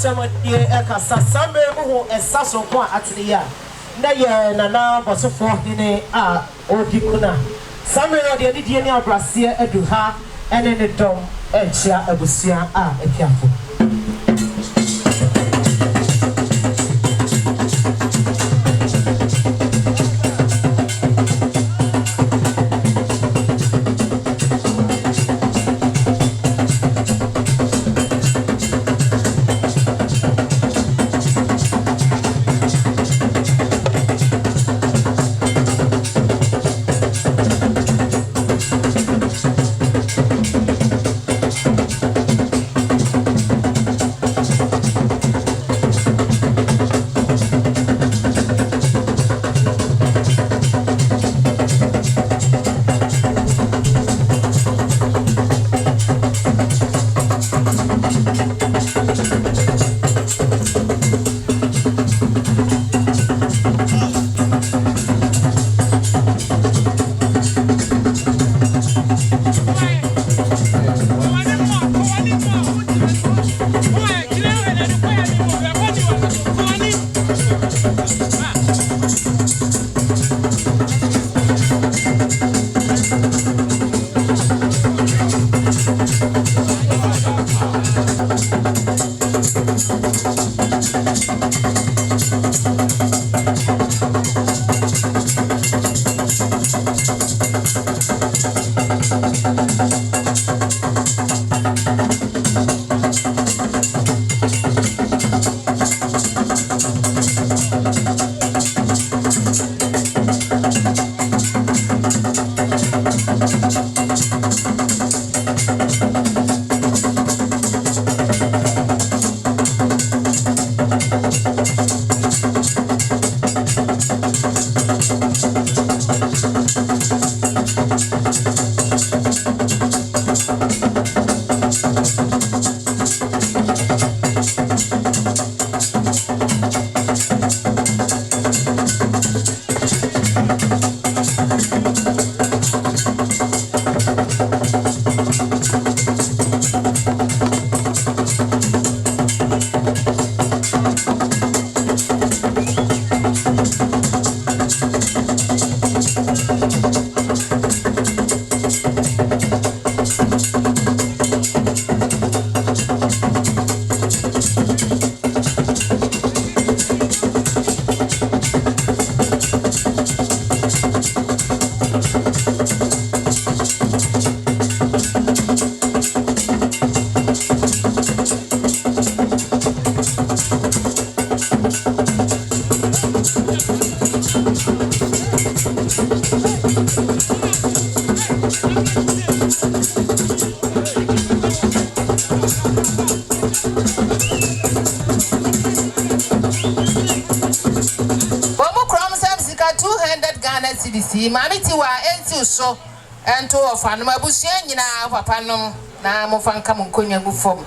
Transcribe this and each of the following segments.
asɛm die ɛkasa sambe ho ɛsa so ko atene ya na ye nana bosofo hene a odi kuna sambe ode die ni abrase adu ha ene ne dom enchia abusua a epiafo Mami tiwa enti so ento ofanu mabusu nyina papa nom na mofanka munkonya gufom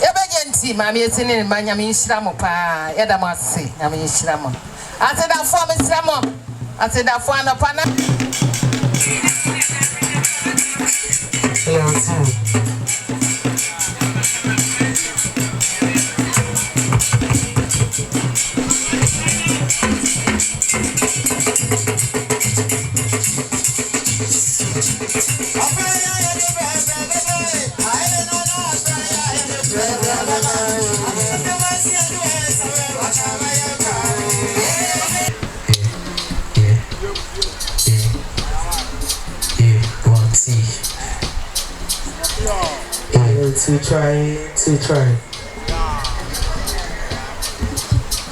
yebeje nti mami etini ne manyame nhira mo pa yeda mo ase nyame nhira mo atedafo amesira mo atedafo anopa na to try.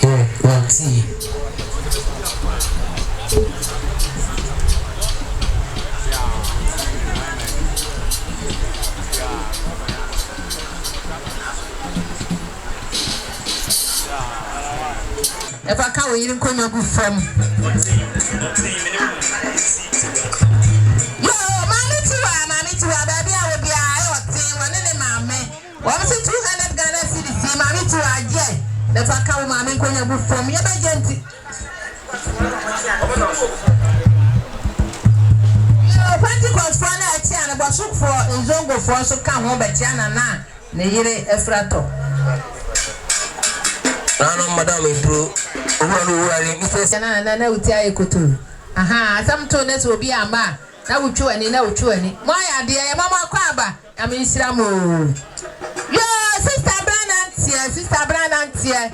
Yeah, well, see. If I can't even come up from Mommy to a baby, I will be one in the mammy. What was it 200 Ghana cedis? Mommy to a jet. If I can't, Mammy, come up from your agent. Pentecost for a channel, but look for Zongo for so come home, but Tiana, Nere Efrato. Rano madam impro. Na utia ekutu. Aha, samto na so bi ama. Na wutwu ani na wutwu ani. Mo ya de ya mama kwaba. Ya me nsira mo. Yo, sister Branantie.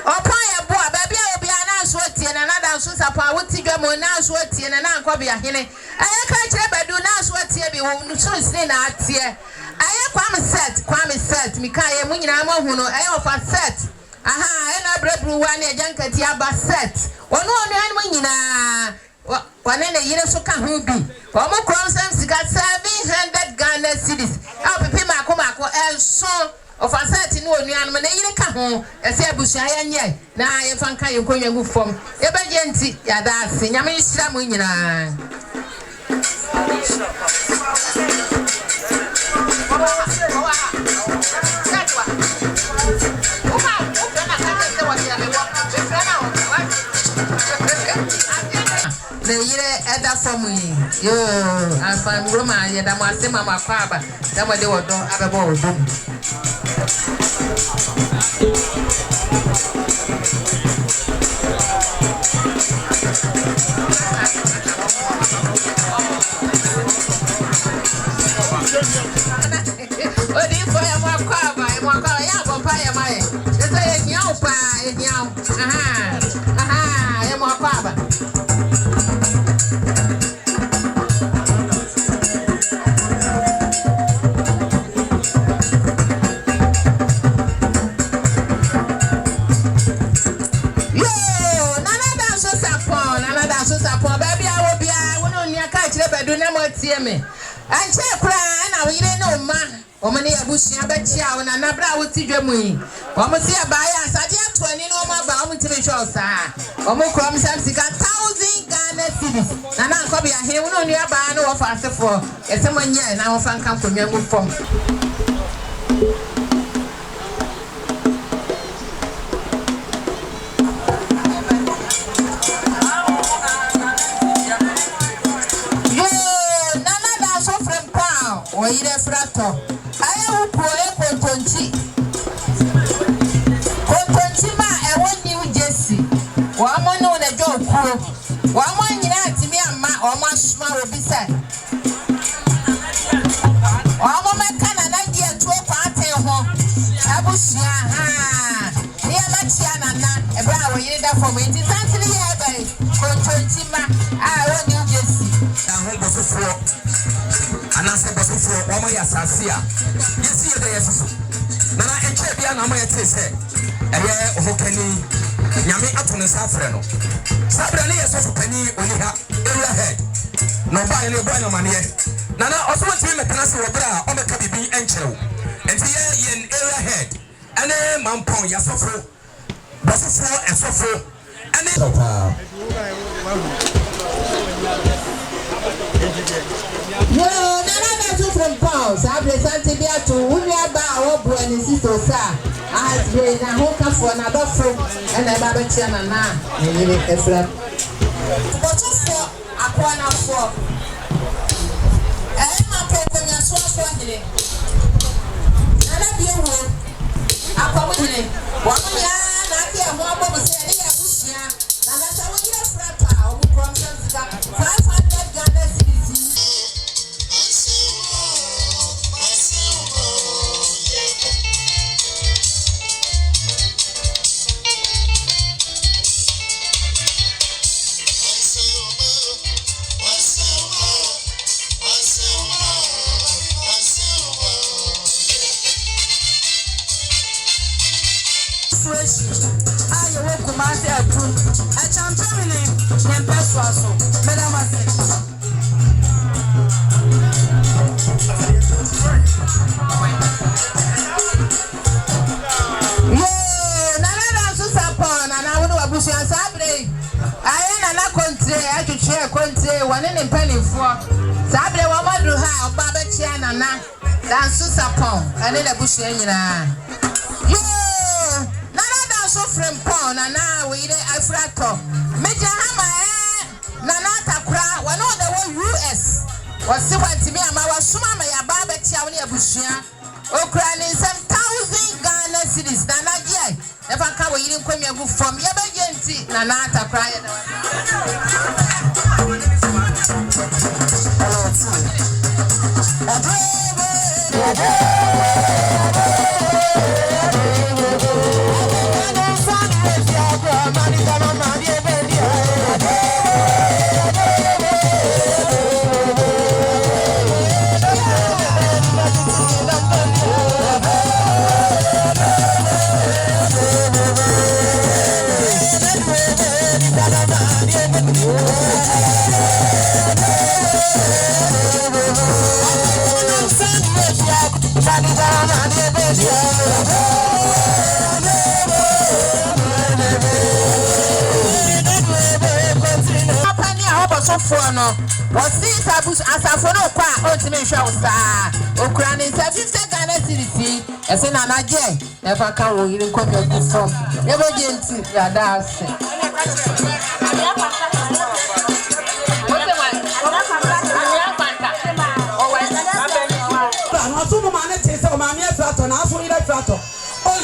Opa ya boa, baby obi ana so tie na da so sapa wuti dwa mo na so tie na anko bia hene. Aye ka kire bedu na so tie bi wo so sine na atie. Aye kwame set mi ka ye mu nyina mo hu no aye ofa set. Aha, ena brebru wane ajankati aba set. Wono anu mo nyina wane ne yire so ka ho bi. Wo mo krom sam sika 700 Ghana cedis. A pipi mako elso of a set no nuan na yire ka ho. Ese abusua ya nye na ye fanka ye konwa gu fom. Ye bagenti ya da ase nyame yira mo nyina. The year at that for me. Yo, I find Roma, yet I must say, Mamma Quaba, that what they were done at the ball. Oh, dear, for a more quaba, a more quaba, yeah, Papaya, my. They say, yow, pie, yow. Aha, a more quaba. Me and check cry na we no ma o me na abusia ba chia o na na bra wo ti dwemu yi o mo se ba ya asade atoni no ma ba o mo ti be sure sa o mo krom sam sika 1000 Ghana cedis na na nko bia he wo no nua ba no wo fa asefo ese mo nya na wo fa nka konwa mu fom Oyire frato aya wupo kontonchi ma ewo New Jersey wa mo no na jo kuro wa mo nyina atimi amma o ma suma obi se wa mo meka na na die to kwate ho abusia ha ni amachia nana e bra oyire da for me intensely ya bai kontonchi ma ewo New Jersey na ho bosofo anase bosofo omo ya sasia yesi ye dey yesu na na enche bia na mo ye te se eye ohokani nyame atone safre no safre ne yeso pani oni ha area head no ba ne boy no mane na oso wati me kana se wo bra o me ka bibi encherew enti ye area head ene mampon ya sofo bosofo esofo ene yo nana to from Paul sa present bia to unia ba obo ani sister sa ahasre na ho ka fo na dofo ena ba ba chia na na yire efra botofo akwa na fo ma pepe nya so fo hire nana bia wo akwa mo hire wa mo ya na ke mo abo se ni ya busia nana sa wo yire fra pa o mo promise sika 500 Ghana cedis. I will command a proof. A champion in Peswaso, Madame. Country, one in penny for Sabre, one mother, how Baba Chiana, dance upon, and in a bush. So Frimpong a na we dey Africa. Major Hammer Nanata Kra, one of the US. Was see what to me ama was suma ma ya ba betia woni abusua. Okra ni 1000 Ghana cedis na na je. Never ka we nkonwa gu fam ye be genti na na atakra ye no was this asafo no kwa otime hwa usa okura ni 50 Ghana cedis ese na naje e fa ka wo yiri nkomia gu from e be genti ya dance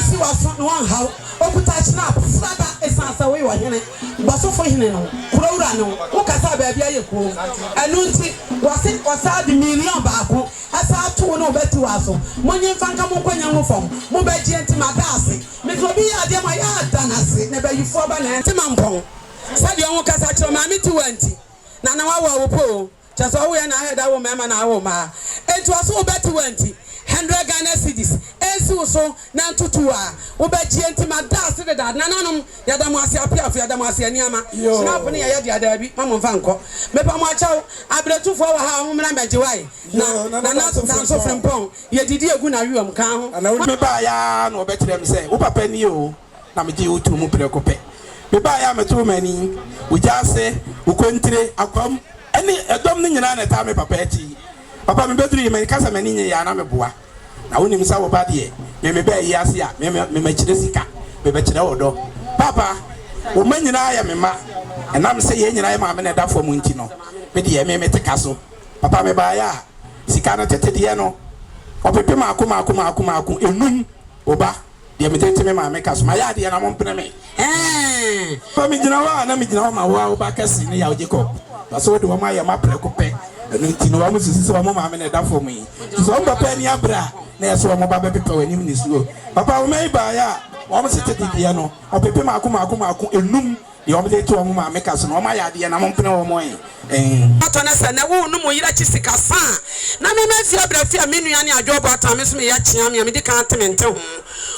si waso no anhaw okuta china frada esansa we wa hene baso fo hene no kurawura no ukasa baabia yeko anu nti wasa de million baako asa to no betu waso monye fanka mo kwanya ho fom mo ba ji enti madase me so bi ya de ma ya danase ne ba yifo ba na enti mampon sadi on kasa chiro ma mi ti wanti na na wa wo po chaso wo ya na heda wo mema na wo ma enti waso betu wanti 100 Ghana cedis ensi so na ntutua wo ba ji enti madase de da nananom ya da mo ase apia ya da mo ase aniama snap ne ya de ada bi mamo mfa nko me pa mo achaw abretufo wa ha ho mra meje wai na so Frimpong ye didi egu na wiom kan ho na wo me ba ya na obekire me se wo papa ni o na me di otu mu prekope me ba ya metu mani wo jase wo kontire akwam eni edom ni nyina na ta me papa ati papa me beduru me kasa mani nye ya na me boa na woni misa wo ba de me be yi ase a me machire sika me be kire wodo papa wo manyina ya me ma enam se ye nyina ya ma me na da fo mu nti no me de me teka so papa me ba ya sika na tete de no opepe maako enum oba de me tete me ma me kaso ma ya de na mo mpene me pa me gina wa na me gina wa ma wa oba kasi ne ya Jacob baso de wo ma ya ma preko pe enti no wa mo sisi wa mo ma me na da fo mu yi so on papa ni abra na ya so mo ba be pepe wani ni suo papa wo mai ba ya wo mo sete de no opepe maako enum de wo me tete wo ma me kaso no ma ya de na mo mpene wo mo yi atona se na wo no mo yira chisika sa na me ma fi abrafia me nua ne Adwoa Boatemaa so me ya chia me de kan temente ho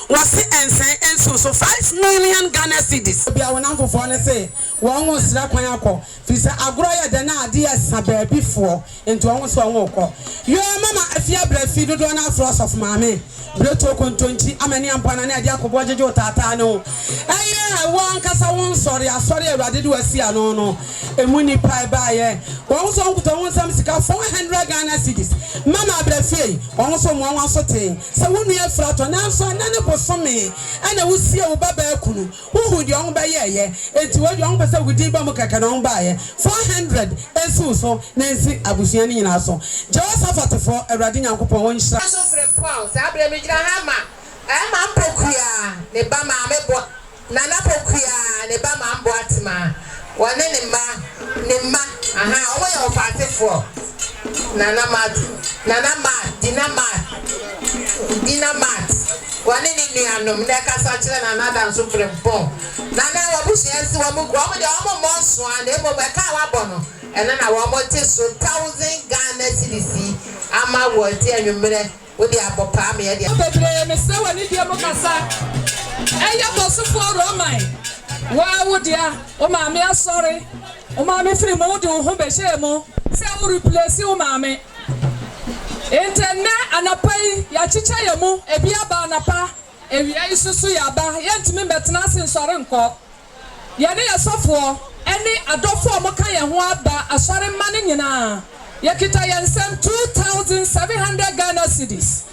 wase ensen enso so 5 million Ghana cedis bia wona mfofo ne se won wo sira kwan akọ fisa agoro ya de na ade ya sa bifo enti won so won kọ yo mama afi abrafi dodo na afro of maame breto kontonchi amani ampana ne ade akobo jeje otata no aye won kasa won sori asori awade de wasi ano no emuni pai ba ye won so nkuto won sam sika 400 Ghana cedis mama abrafi won so mo won so ten se wonu ya frato na so na ne bosome ana wusie wo baba ekunu wo hu de on ba ye enti wo de on pese wudi ba mo kaka na on ba ye 400 ensu so na ensi abusuan ni nyina so Josephat for awade nyankopon won hira so Frimpong sa abra me jira ha ma ma mpokua ne ba ma me bo na na pokua ne ba ma Boatemaa wone ne ma aha owo ya ofatefo nana mat dinamat wone ni nuanom ne kasa kire na na dan so Frimpong nana wabusiansi wo mu gwo mo de o mo so an e mo be ka wa bono ena na wo mo ti so 1000 Ghana cedis ama wo ti anwumre wo di abopa me ye de bebre me se woni die mo kasa eya bosufo romai wa wo dia o ma me asori o ma me firi mo de ho be hye mo se wo replace o ma me internet anapai ya chicha ye mu ebi aba anapa ewia isusu ya ba ye ntimi betena sensore nko ye ne yesofo eni adofo mo kan ye ho aba asore mane nyina ye kita ye nsem 2700 Ghana cedis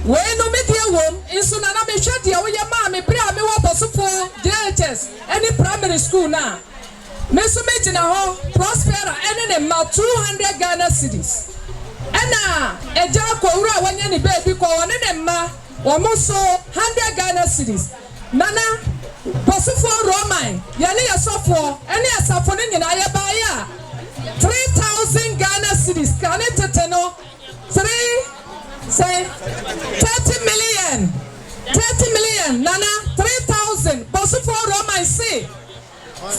we no media wom inso na na me hwe de wo ye ma me bra me wo bosofo Rites any primary school na me so me jina ho prospera eni ne ma 200 Ghana cedis ena eja ko wura wanya ni baby ko woni ne ma wo mo so 100 Ghana cedis nana bosufo Roman yani yasofo ene yasafo ne nyina ye baaya 3,000 Ghana cedis kan teteno 30 million nana 3,000 bosufo Roman say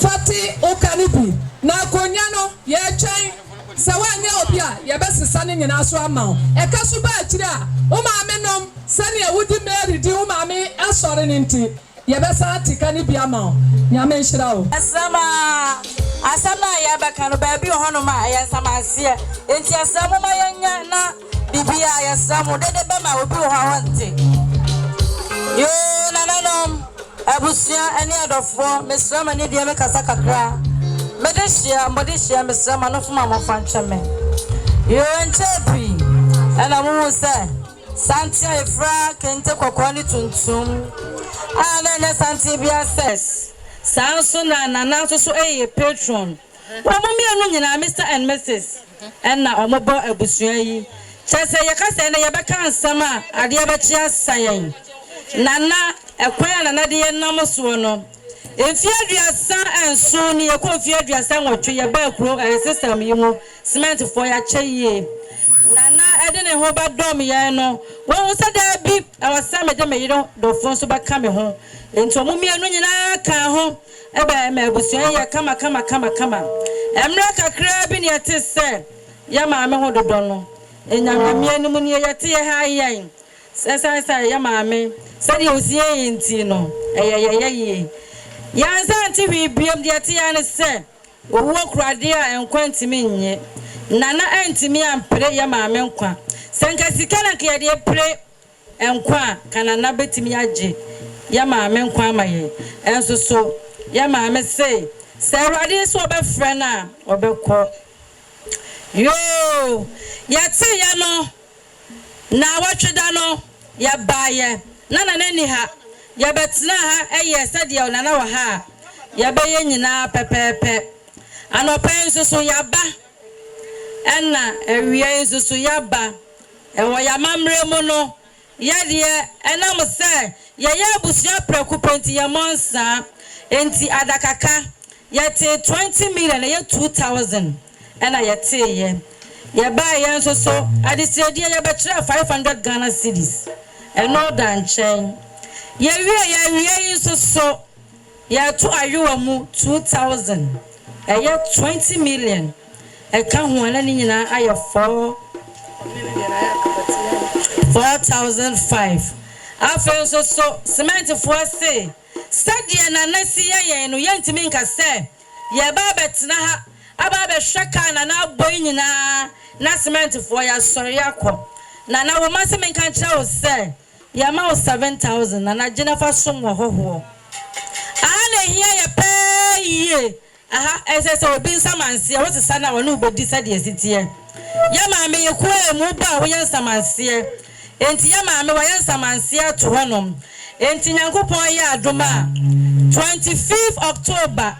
fati okanibi na konya no ye twen se wanye obi a ye besesa ne nyina so ama e ka so ba akire a o ma me nom sane awudi Mary di o ma me asore ne nti ye besa tika ne bia ma nyame nhira o asama ya beka no ba bi hono ma ya sama ase enti asama ma yenya na bibia ya samu dede ba ma obi ho hawante yo nananom abusia eni adofo mesrama ne dia me kasa kakra modeshia mesrama no fuma mo fanchame yo enchepi ana mu se santia efra kente kokoni tuntum ana ne santia bia ses sanso na nana so eye patron wa mo mi anu nyina Mr and Mrs na omobo abusia yi chese ye kasa na ye beka ansama ade ye bechi asayen nana ekwan nana de ye nam so no Emfiaduasa enso ni ekofiaduasa nwotwe ye ba kuro system yi mu cement for ya cheye nana ede ne ho ba dom ye no won se da bi awasa me de me yiro do fon so ba ka me ho ento mu mienu nyina ka ho ebe me abusuan ye kama emra kakra bi ne ete se ya ma me ho dodo no enyama mienu mu ne ye te ye ha yen sesa ya ma me se de osie enti no ye yanza anti bibiem de ate ya ne se owo kurade a enkwanti nye nana antimi ampre ya maame nkwa senka sika na ke de pre enkwa kana na betimi age ya maame nkwa amaye enso so ya maame se serade so obefre na obekọ yo ya te ya no na watweda no ya baaye nana nani ha ya betna ha eye sadia onana wa ha ya beye nyina pepepe anopen so ya ba enna ewie so ya ba ewo ya mamre mu no ya de enam se ya abusia prekupenti ya monsa enti adakaka ya te 20 million ya 2,000 enna ya te ya ba ya so adisedi ya betra 500 Ghana cedis eno dan chen ya wie so ya to Adwoa mu 2,000 ya 20 million eka ho ana ni nyina aye 4,005 afa so cement for say stadia na nasi ye no yentimi nka se ye ba betna ha aba be hweka na boy nyina na cement for ya sori yakọ na wo ma se menka ntra o se ya ma 7,000 na Jennifer som wo hoho ana hia ya peye aha ese obi nsamanse wo se sana wo no bodi sade asitie ya ma me ye kwa mu ba wo yan samanse enti ya ma me wo yan samanse to honom enti nyankopon ya adoma 25th October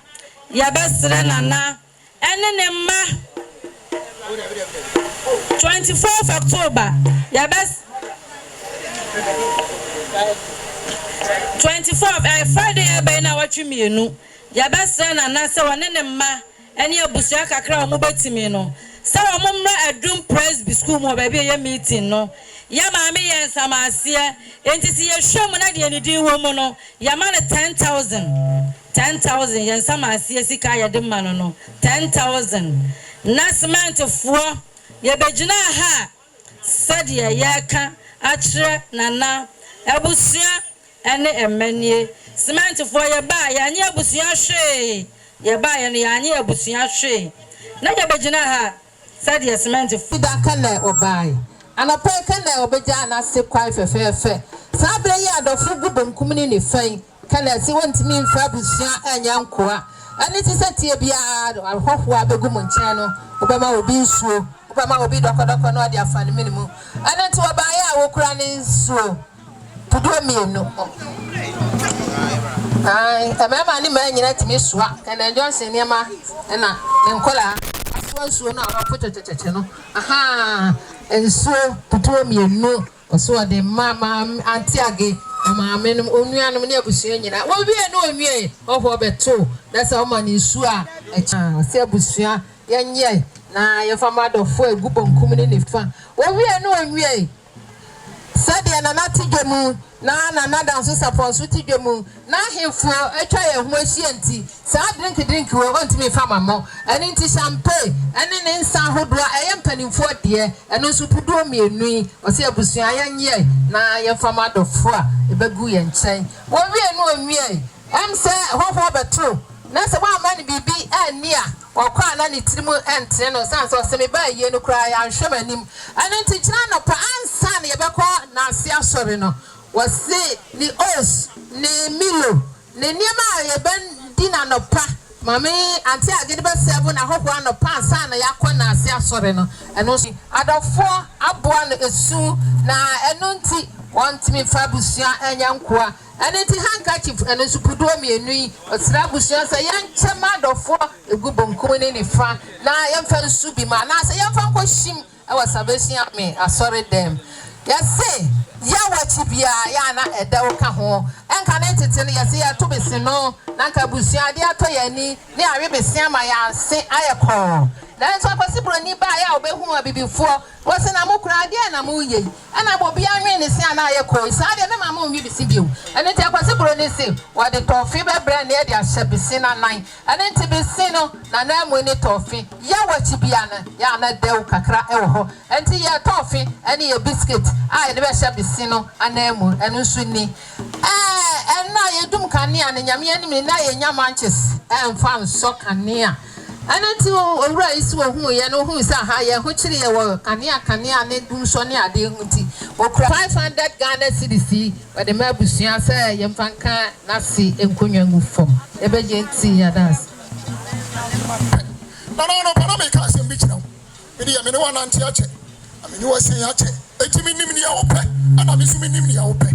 ya besre nana ene ne ma 24th October ya bes 24th Friday ebe na watwi mienu ya besre nana se wone ne ma ene abusua kakra omo betimi no se wo mmra adum presby school mo ba bi ye meeting no ya ma me ye nsamaase enti si ye hwem na de ni din wo mu no ya ma ne 10,000 ye nsamaase sika ya de ma no 10,000 na cement fuo ye begina ha sade ye ka akire nana abusua ene emanie cement fuo ye ba ya nya abusua hwe ye ba ye ne ya nya abusua hwe na ye begina ha sade cement fuo da kana obai anape kana obeja na se kwai fefefe sabre ya adofo gubonkum ni ne fan kana si wontimi mfa abusua anya nkoa ani ti setie bia ahoho abegum nkyɛn no obema obi nsuo obema obi dokodoko no ade afane minimu ani ti obai a wokura ne nsuo tudo mienu ai tamama ni ma nyina timi soa kana Johnson niema na nkola nsuo na apotetete no aha ensuo tudo mienu oso de mama antiage maame no onuanom ne abusua nyina wo wie no onwie ofo beto na se o ma ni su a se abusua yenye na ye fama dofo egubonkum ne nefa wo wie no onwie sade na natidwemu na danso support tidwemu na hefo atwa ye ho ahianti sa drink we want me fama mo eni nti champagne eni ne nsa hodoa eye mpanimfo de eno so pudo mienui o se abusua yenye na ye fama dofo a ebegu ye nchen wo wie no onwie em se hofo beto na se wa ma ni bibi ani a wakwa na ni tirimu entre no san so se me ba ye no kra ya nhwemanim eno nti kira no pa ansa na ye bekọ na ase asori no wase ni os ni milo ni niema ye ben dina no pa mami anti agede be seven na hokwa no pa ansa na yakọ na ase asori no eno so adofo aboa no esu na eno nti want me fabusia enyankoa anenti handkerchief eno supudo mienui osra busia se yanchema dofo egubonkum ne ne fa na yemfa nsu bi ma na se yemfa nkohim e wasabesia me asori dem yase ya wachibia ya na edawo ka ho enka ne tete ne yase ya to besi no na ka busia de ato yani ne awe besia ma ya se ayekọ na nso akwasi broni ba ya obehu abibifo wose na mukura de na muye ana bobi anwe ne se ana ayekọ sa de na mama onwi bisi biu ene ti akwasi broni se wa de tofi be bra na de ahye bisi na nan ene ti bisi no na mu ni tofi ya wachibia na ya na dew kakra e wo ho enti ya tofi ene ya biscuit a de be hye bisi no anamu ene nso ni ena yedum kanea ne nyame anim na ye nya manches emfa nso kanea ananti owura isi wo hu ye no hu sa ha ye hu kire ye wo kanea ne dum so ne ade hunti okura 500 Ghana cedis we de mabusua se ye mfanka na si enkonwa ngu fom ebeje nti ya das no para me ka se mbichira me de me ne wana nti ache ameni wo se ache etimi nim ne ya wo pe ana me sumi nim ne ya wo pe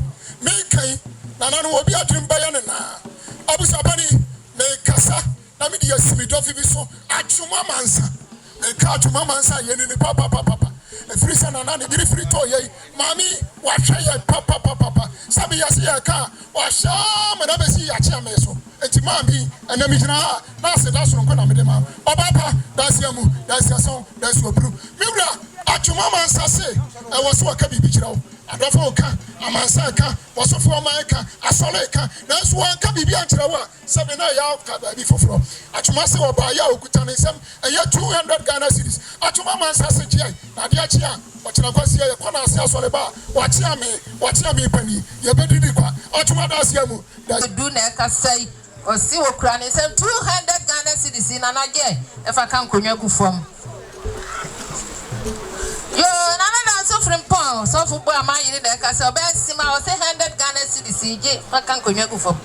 me kai na no obi atumba ya ne na abusabani me kasa na me dia simi dofi bi so atuma mansa me ka atuma mansa ye ni papa efrisa na na ne biri free to ye mami wa hwe ye papa sabi ya se ye ka wa sha me na be si ya chia me so enti mami ena mi jina na se da so nko na me de ma obapa da se amu da se so da se obru mi wura atuma mansa se e wo so ka bibi kira wo adofo ka amansa ka wasofo maika asole ka na so anka bibi ankyerɛ wo sɛbe na ya ka ba bi foforo atuma se wo ba ya okuta ne nsɛm ɛyɛ 200 Ghana cedis atuma mansa se gye na de akyi a wɔkyerɛ kwasi yɛ kɔ na ase asole ba wɔkyea me pani yɛ bedidi kwa atuma da ase amu da du na ka sai osi wo kura ne nsɛm 200 Ghana cedis na na gye efa kan konwa gu fam yo nana so Frimpong so fu boa ma yiri de ka se obesima o se 100 Ghana cedis je kan konwa gu fam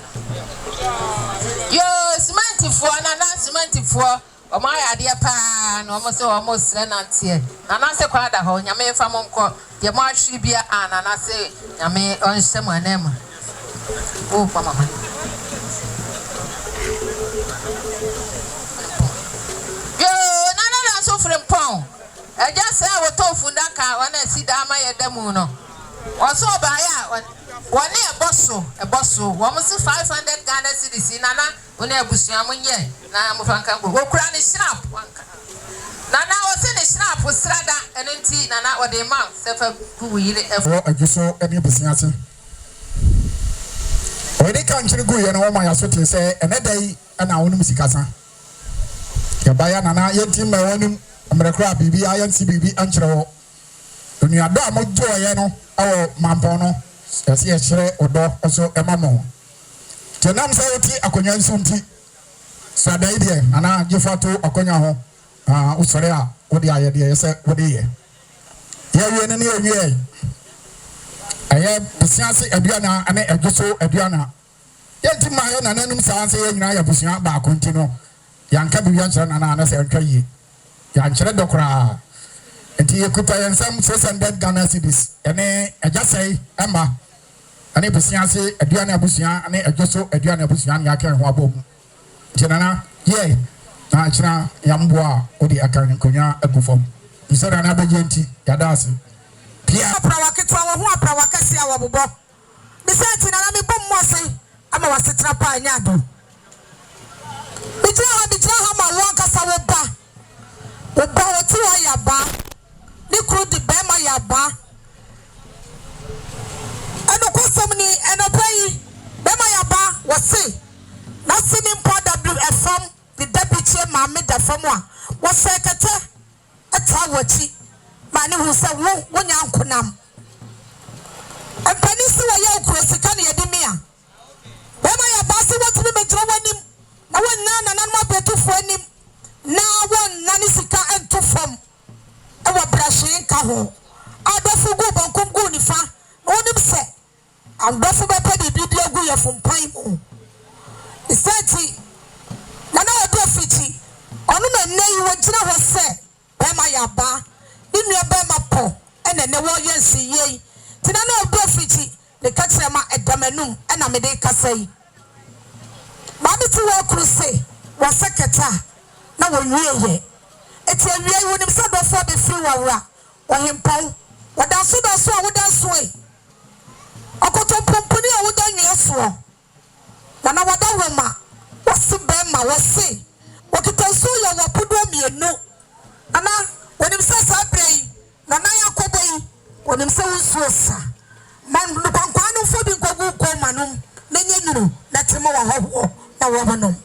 yo cementifo nana cementifo o ma ya de pa na o mo se o mo sre na tie nana se kwa da ho nyame fa mo nko ye mo ahwe bia nana se nyame on hyem anema o pa mama yo nana so Frimpong eja se wo tofu ndaka wana si da ma ye demu no oso ba ya woni eboso wo mo si 500 Ghana cedis nana woni abusua mo nye na mo fanka go kura ni snap wanka nana o se ni snap srada enenti nana o de ma se fa bu yire efo ajuso eni abusua ase o de kan kire go ye no ma ya so te se enedai ana wonu sikasa ya baya nana yenti ma wonu amrekra bibi ayansi bibi ankyerɛ onuado a mojoye no awo mampo no ese ye kyerɛ odo so emamo tenam sa yoti akonya nsumti sadai de ana gifato akonya ho usore a wodi aye de yese wodi ye ye ne ye aye busiase aduana ane eguso aduana yenti ma yo nananum sa anse ye nyina ya busua ba kontino yanka bibi ankyerɛ nana na se antwa yi ya nkyerɛ dokra enti yekuta yensam 600 Ghana cedis ene ajasai ema ane busia se aduane abusua ane ajoso aduane abusua nya kan ho abom jenana ye na kyerɛ yamboa odi akan konya agufom isara na bagenti yadase pia prawa ketwa wo ho prawa kase a wo bobɔ Besides, I am a bomb, I'm a sitrapa and yadu. Bijama wanka sawoba. Oba otiwa yaba. Nikru di bema yaba. Eno kwasomni eno pay bema yaba wase. Na sini mpo WFM the deputy maame da famwa. Wase kete ata wachi. Mani hu se wo nya nkonam. Empanisi wa ya okurosika ne yedimia. Bema yaba se watimi mejira wanim. Na wonna nananma betufo anim na wonna ni sika entufom e wa brahye ka ho adofu gu bonkom gu nifa onim se adofu be pa bibi agu ye fompan mu isati na na odofichi onu na nei wo gina ho se be ma yaba inu e be ma po ene ne wo ye nsiye ti na na odofichi ne ka kire ma edamanum e na me de kasai Mami ti wo kruse wa seketa na wo wieye eti awie wo nim se do fo be fi wawra wo hempon wo da so a wo da so e okoto pomponi a wo da nwe so na wo da roma wo se be ma wo se wo kita so ya wo podo mienu ana wo nim se sa brei na yakoboi wo nim se wo so sa man lu kwankwan no fo bi nkogu ko manum na nyanyuru na temo wa ho na woman. And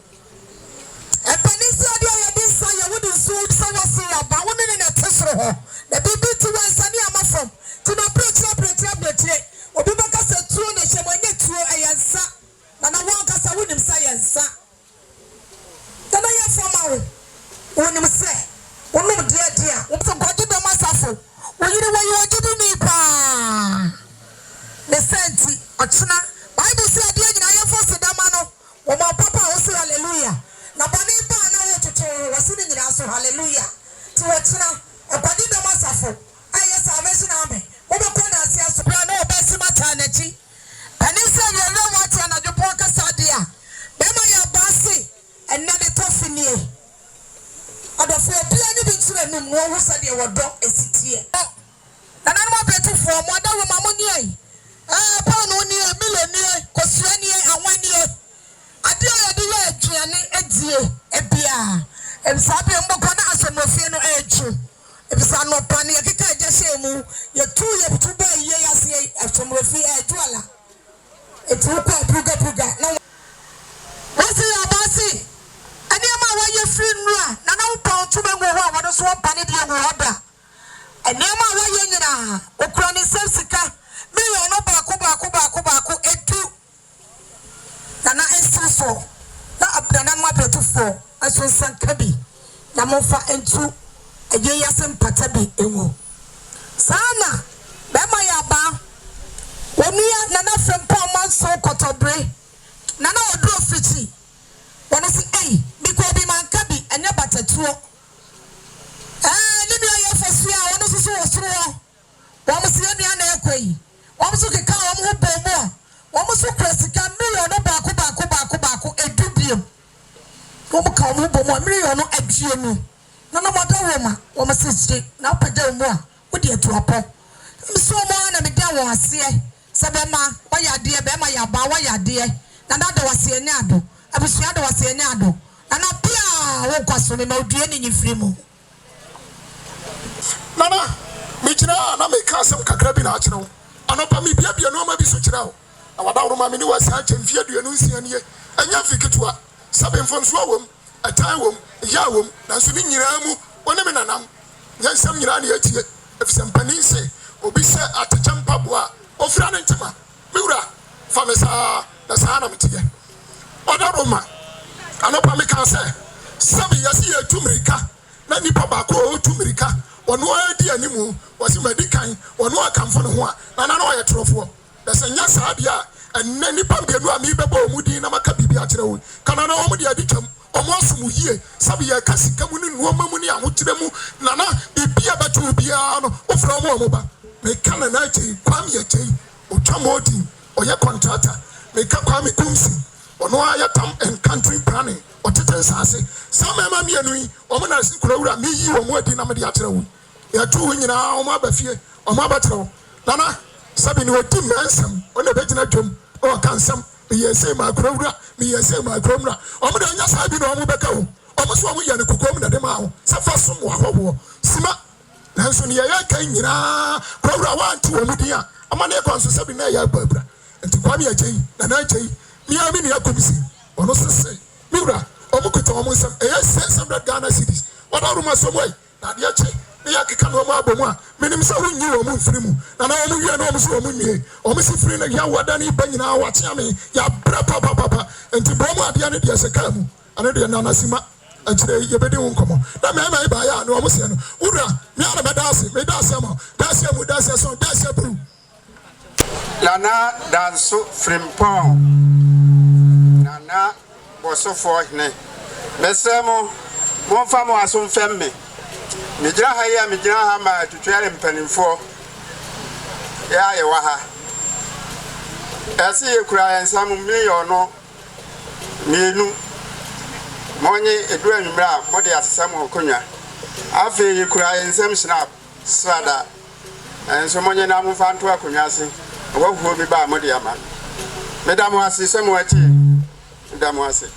Penisia, you didn't say you wouldn't suit someone about 1 minute tesoro. The baby to one sunny from to the preacher, or be back as a true nation when you throw a yansa, and I want us a wooden science. Then I have from our when you say, oh no, dear, what's a body by myself? Well, you know what you are giving me, the senti, or China. Bible said, I am for Sedamano. Oh, my papa also hallelujah. Na bani ba na wo toto wasini nyina so hallelujah. Ti wotina e kwadi da masafo. Aye salvation amen. Wo be kwada asia so bra na obesi mata na chi. Ani se ye no wati na jopo kasa dia. Be ma ya basi enne de tofini. Adofo bia ni bi tire num no wo sa de wodo esitie. Na nan mo betu fo mo da wo ma mo ni ai. Pa no ni miloni kosua ni awani Adia yadiwa aduane edie ebia emsabe mboko na asomofie no eju ebisa no pane yakeka agye mu yetu yetuba ye yase asomofie ejuala etu kwa puga na wasi abasi ani ama wa ye free nura na na upon tuba ngo ho wodo so pane de ngo hoda ani ama wa ye nyina okura ni sensika me yo no baako etu Nana Estifo, na Abdana Mabetufo, as was San Kabi, Namofa and two, a Yasan Patabi, Ewo. Sana, Bema Yaba, when we are Nana Frimpong so Cotobre, Nana Odro Fiti, when I say, eh, because be man Kabi and your butter two. Libya for Sia, one of the so, one was the other Equi, one was the car, more. Almost so classic, a million of baku a dubium. Woman call me a million of Agiano. None of my Roma, or my sister, now Padel more, would you to a pop? So man, and a down was here. Sabema, why ya dear, Bema ya bawa ya dear, another was here nado. I was the other was here nado. And I pia won't cost me no draining in Frimo. Nana, Michina, and I make some cacrabi natural. And up me, Pia, no, maybe such now. Awada roma mini wa sa chemfie aduanu nsia ne anya fiketwa sabe mfonso awom atai wom ya wom nanso ni nyira mu woni me nanam nyansam nyira ne atie efisempani se obi se atechempa boa ofira ne ntema miwura famesa na sa na metiye oda roma anopa me kan se sabe yasi ya tumirika na nipa ba ko o tumirika wono adi animu wasi medikan wono akamfo ne ho a na na o ye trofo There's a nyasa dia and nani pambianu ami bebo omudi na maka bibi akyere wo kana na omudi aditwam omosumu yie sabi ya kasika mu ni nuoma mu ni ahokyere mu na na bibia batu bia no ofra omo ba me kana na chei kwam ya chei otwamodi oye contractor me ka kwam kumsi ono aya tam and country planning otete nsase sama ma mianu yi omo na sikurawura me yi omo adi na me de akyere wo ya tu nyina omo abafie omo abakyere wo nana Sabi no ti mansam ona be gina dwom o kan sam me yese ma krowra me yese ma krowra o mo de nya sabi no o mo beka wo o mo so o mo ya ne kokom na de ma wo safa som wo ahwo sima nanso ne ya kan nyina krowra wa anti wo mudi a ama ne kon so sabi na ya babra enti kwa me agyi na na agyi me ami ne akomisi ono sese miura o mo kuta o mo sam e ya 600 Ghana cedis wada ruma so boy na de ache ne ya keka no mo abomu a menim sa wo nyi wo mo mfiri mu na na wo mo wie na wo mo so wo mo nwie o mo si firi na ya wada ni ba nyina wa tia me ya bra papa enti bo mo ade ne de seka mu ane de na nasima akire ye bedi wo nkomo na me ba ya na wo mo se no wura me ara me dase mo dase so dase bru Lana danso Frimpong nana bosofo hne mesemo mo fa mo aso femme me gira ha ya me gira ha ma tutware mpanimfo ya ye wa ha ese ye kura ensam million no menu monye edu anwumra mo de asesam okonwa afi ye kura ensam snap sada enso monye na mo fa nto akonwa ase wo huo bi ba mo de ama medamo ase semo ati medamo ase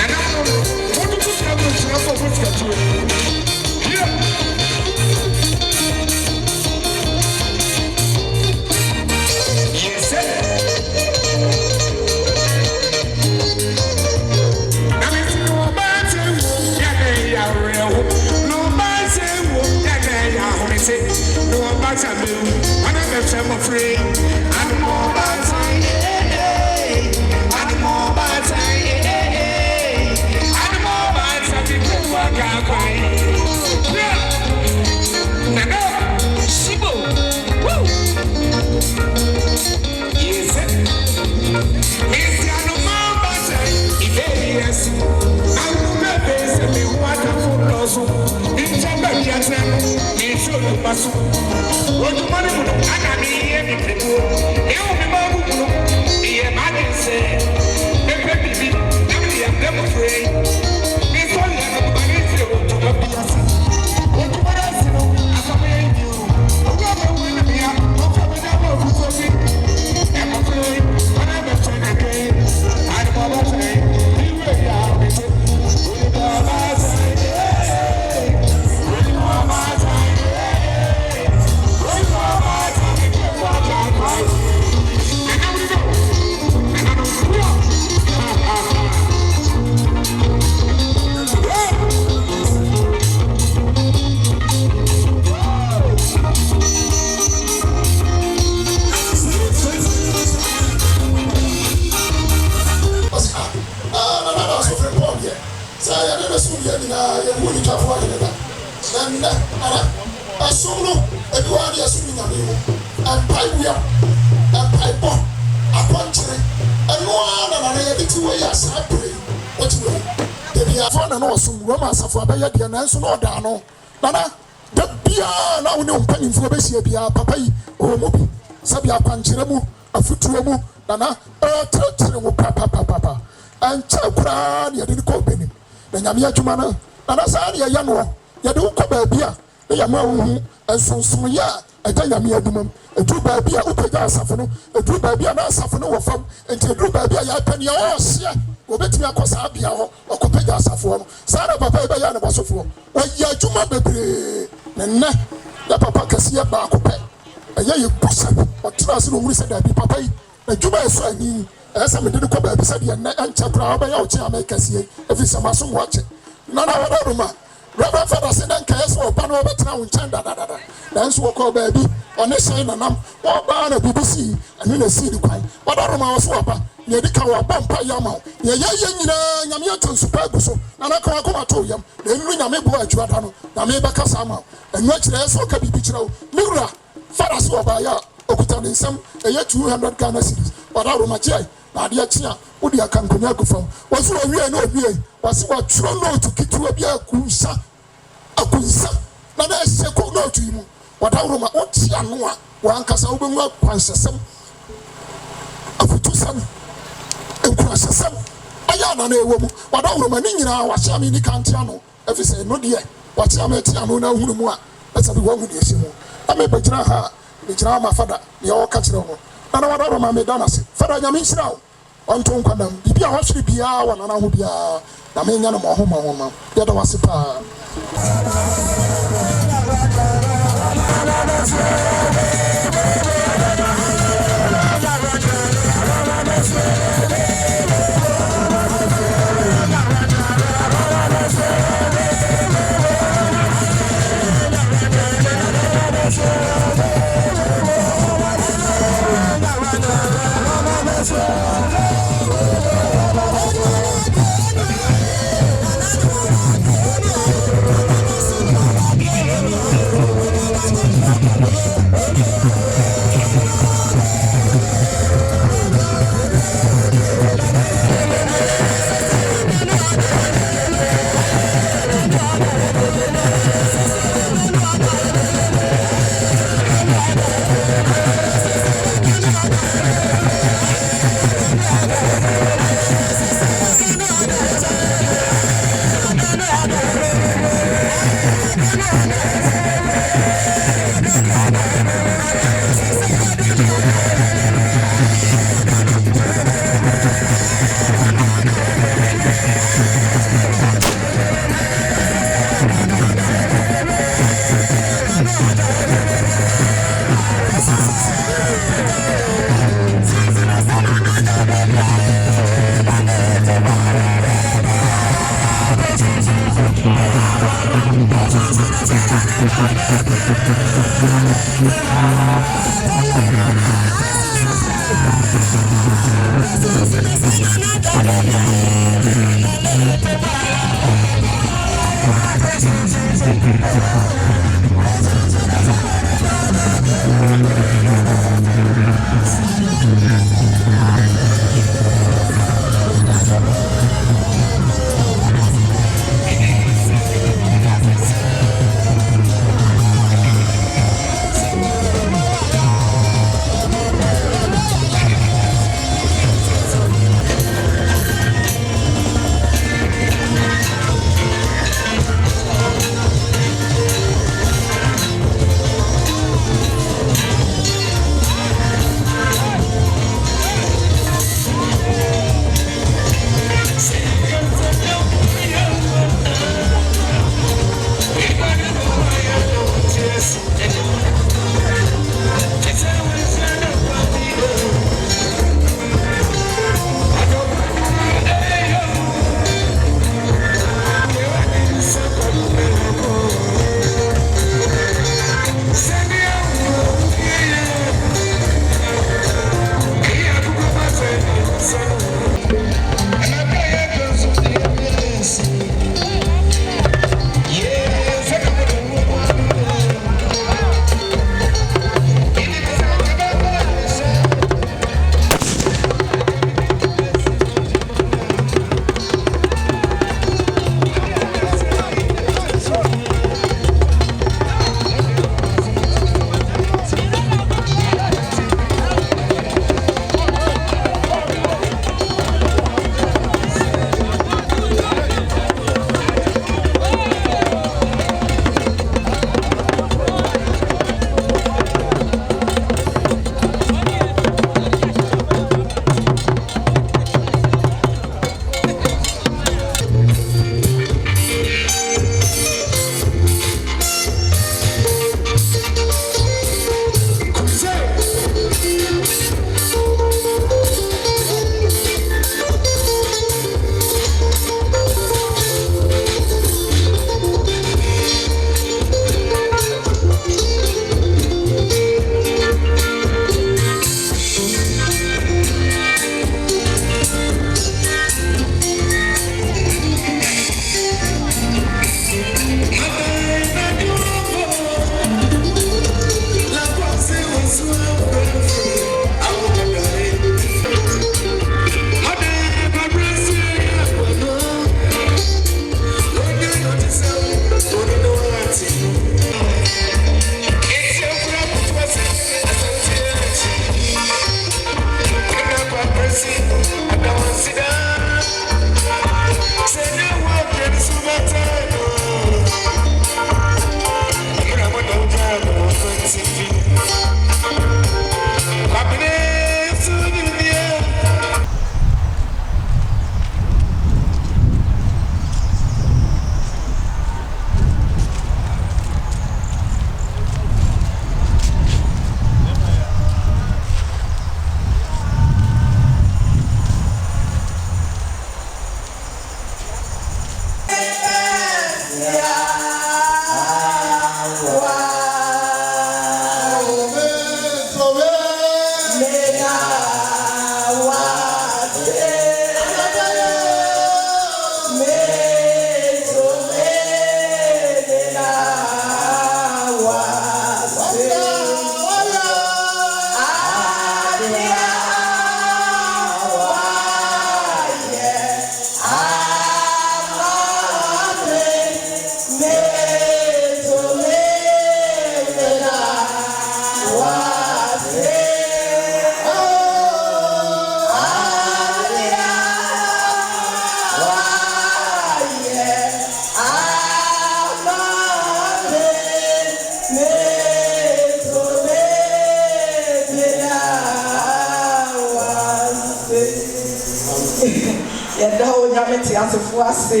yɛda wo nyame te asefo ase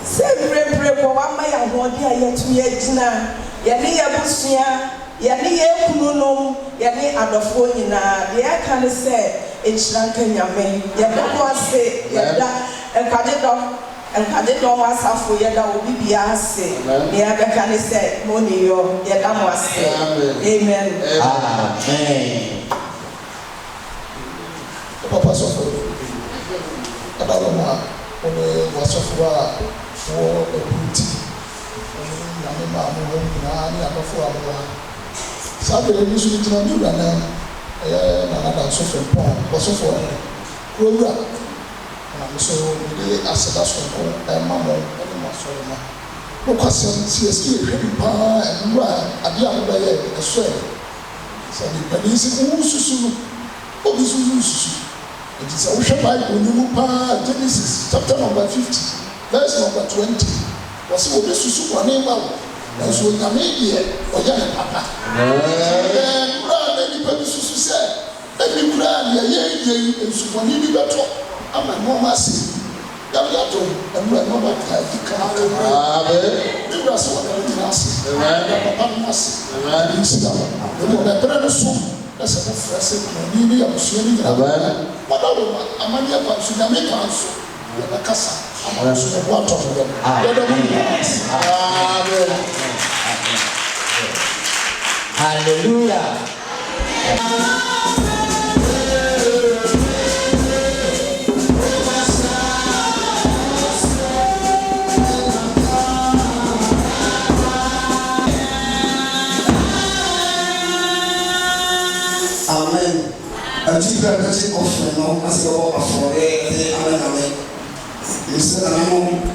sɛ mmerɛmmerɛ bɔ wama yɛ ahoɔden a yɛtumi agyina yɛne yɛbusua yɛne yɛkununom yɛne adɔfoɔ nyinaa deɛ ɛka ne sɛ ɛkyira nka nyame yɛda wo ase yɛda nkwagye dɔ nkade dɔm asafo yɛda obi bia ase ne yɛbɛka ne sɛ moniyɔ yɛda mo ase amen papa sɔfo ɛda wɔ ma wɔne wasɔfo a wɔ ɛbuti nyame ma mo wɔ nyinaa ne abɔfo a wɔwɔ ha saa bɛrɛ bi nso gyina ne wura nan ɛyɛ nanada nso Frimpong wɔsɔfo kurowura na nso mede aseda sonko ɛma mo ɛne mo asɔre ma wokwasɛm siesie hwɛ bi paa ɛnura adeɛ a wobɛyɛ ɛsɔ sɛ nipanin sɛ wosusu no obi susu nti sɛ wohwɛ Bible no mu paa Genesis chapter number 50 verse number 20 wɔsɛ obi susu bɔne ma wo nanso onyame deɛ ɔyɛ ne papa ɛnura na nipa bi susu sɛ ebi kura deɛ yɛyɛ nsubɔne bi bɛtɔ ama nneɛma ase yabe ato ɛnura nneɛma kaa di kankan ne wura sɛ wɔn ɛna gyina ase ɛna papa no ase ɛna nsi da hɔ ɛna ɛbrɛ no so ɛsɛ mo fɛ sɛ kɔni ne abusua ne nyinaa wɔda wɔ ma amani aba nso nyame kan so ɛna kasa ama nso ɛbo atɔ mo yɛ yɛda mo nyinaa ase amen hallelujah. Amen. Achieve a person offering now as a for a amen. Listen,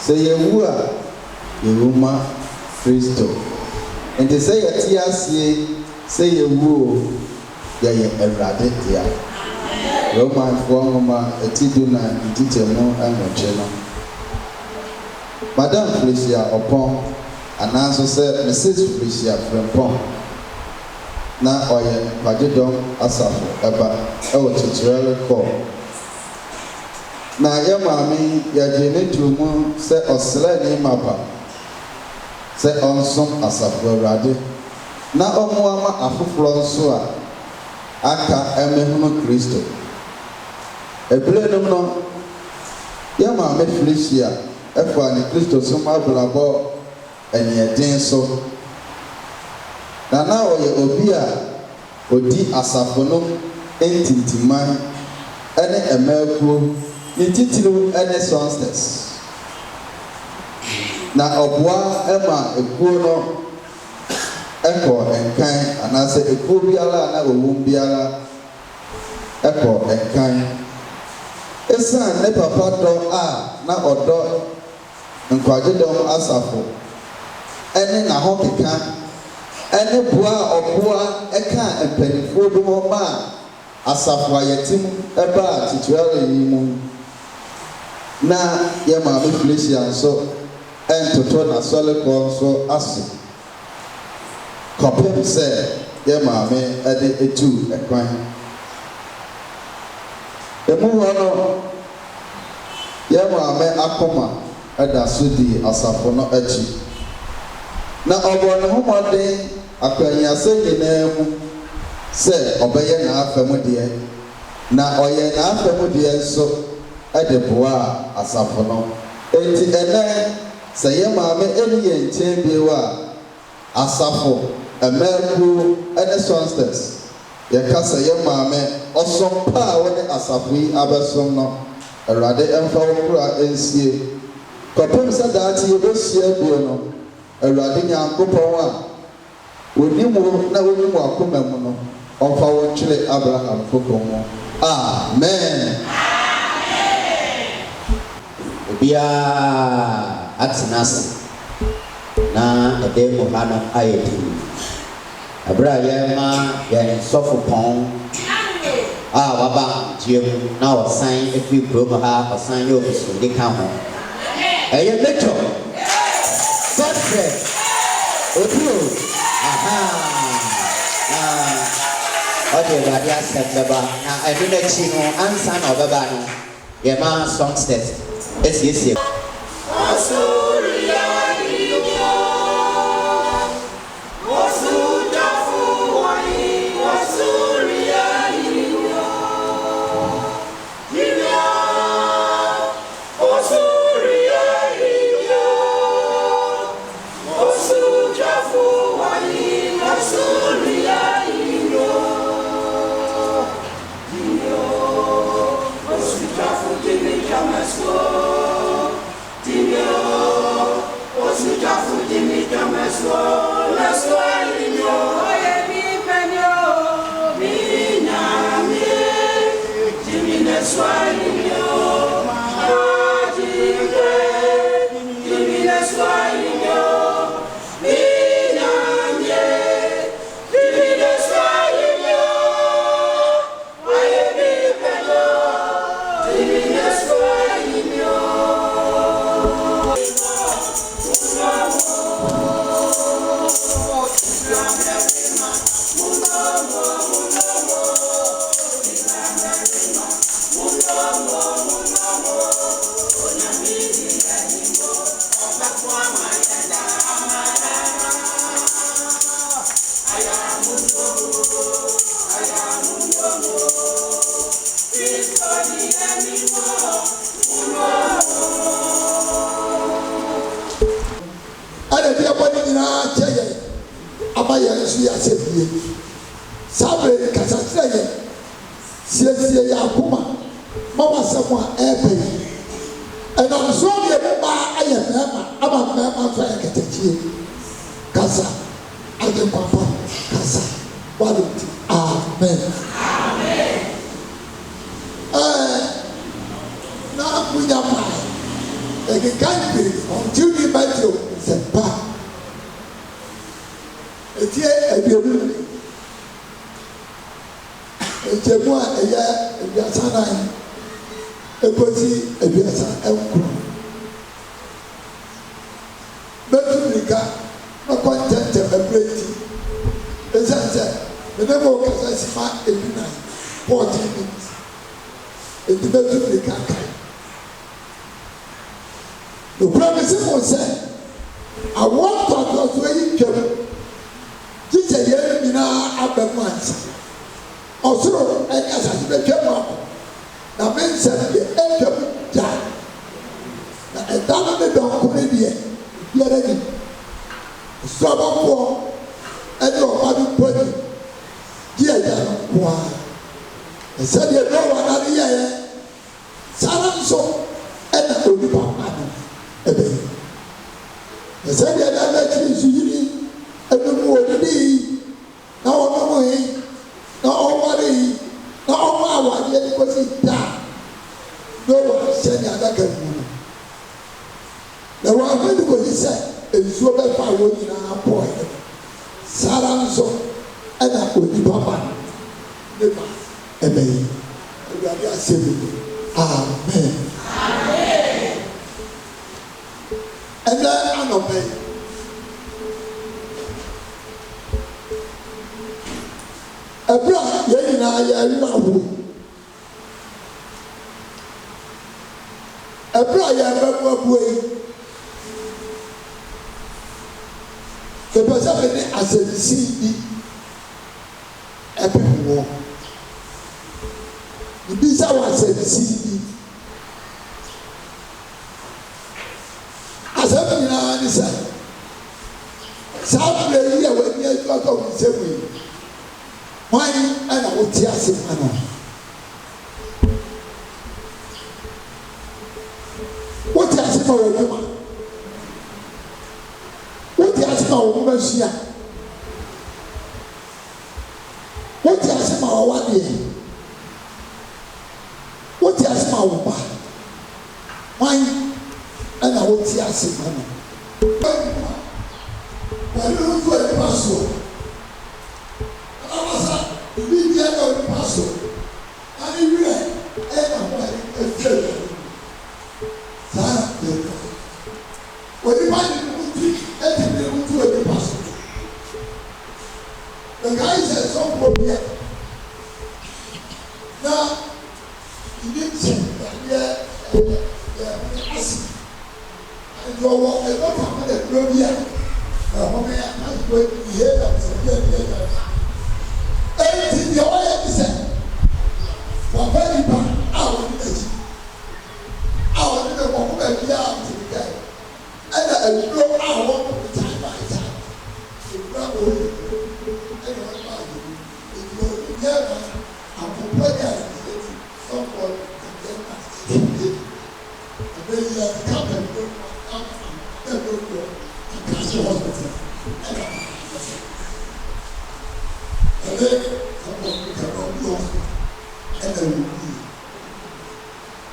Say Adwoa, Yehoma Kristo. And they say a TRC, say Adwoa, Yaya Erade Dia. Roman Formama, a Tiduna, Titemo, and Mocheno. Madame Felicia upon, and answer said Mrs. Felicia Frimpong. Now, Oya, Pajidom, Asafo, Eba, Tutorial call. Na ya maami ya jene tumu se osle ni mapa se onsom asafo Awurade na omo ama afoforo nso a aka emehunu Kristo eblenum no ya maami Felicia efa ni Kristo so mablabo enieden so na oye obi a odi asafo no entintiman ene emakuo ni titulu ene songsters na Obua ema ekuo no eko enkan anase ekuo biara na owum biara eko enkan esa ne papa do a na odo nkwagedom asafo ene na ho keka ene bua Obua eka empanifo do ho ma asafo ayetim eba tituale yi mu na ya maami Felicia so entoto na sole ko so aso kopem se ya maami ede etu ekwan emu hono ya maami akoma eda so di asafo no achi na obo ne homode akwanya se nyina mu se obeye na afemu de na oye na afemu de so Adwoa asafo no enti ene se ye maame eni ye nchembe wa asafo emerku ene songsters ye ka se ye maame osompa woni asafo yi abesom no Awurade emfa wokura ensie kopem se daati ye besia bio no Awurade Nyankopon a wonimu na wonimu akoma mu no omfa wo twere Abraham kokomo amen. Bia atnas na ede mo hano ayeti abra ya ma ya sofopon waba jiem na osan efi promo ha osan yo bisu de ka ho eye mecho Godfrey odio okay radia sebeba na edu na chi no ansa na obeba no ye ma songsters yes.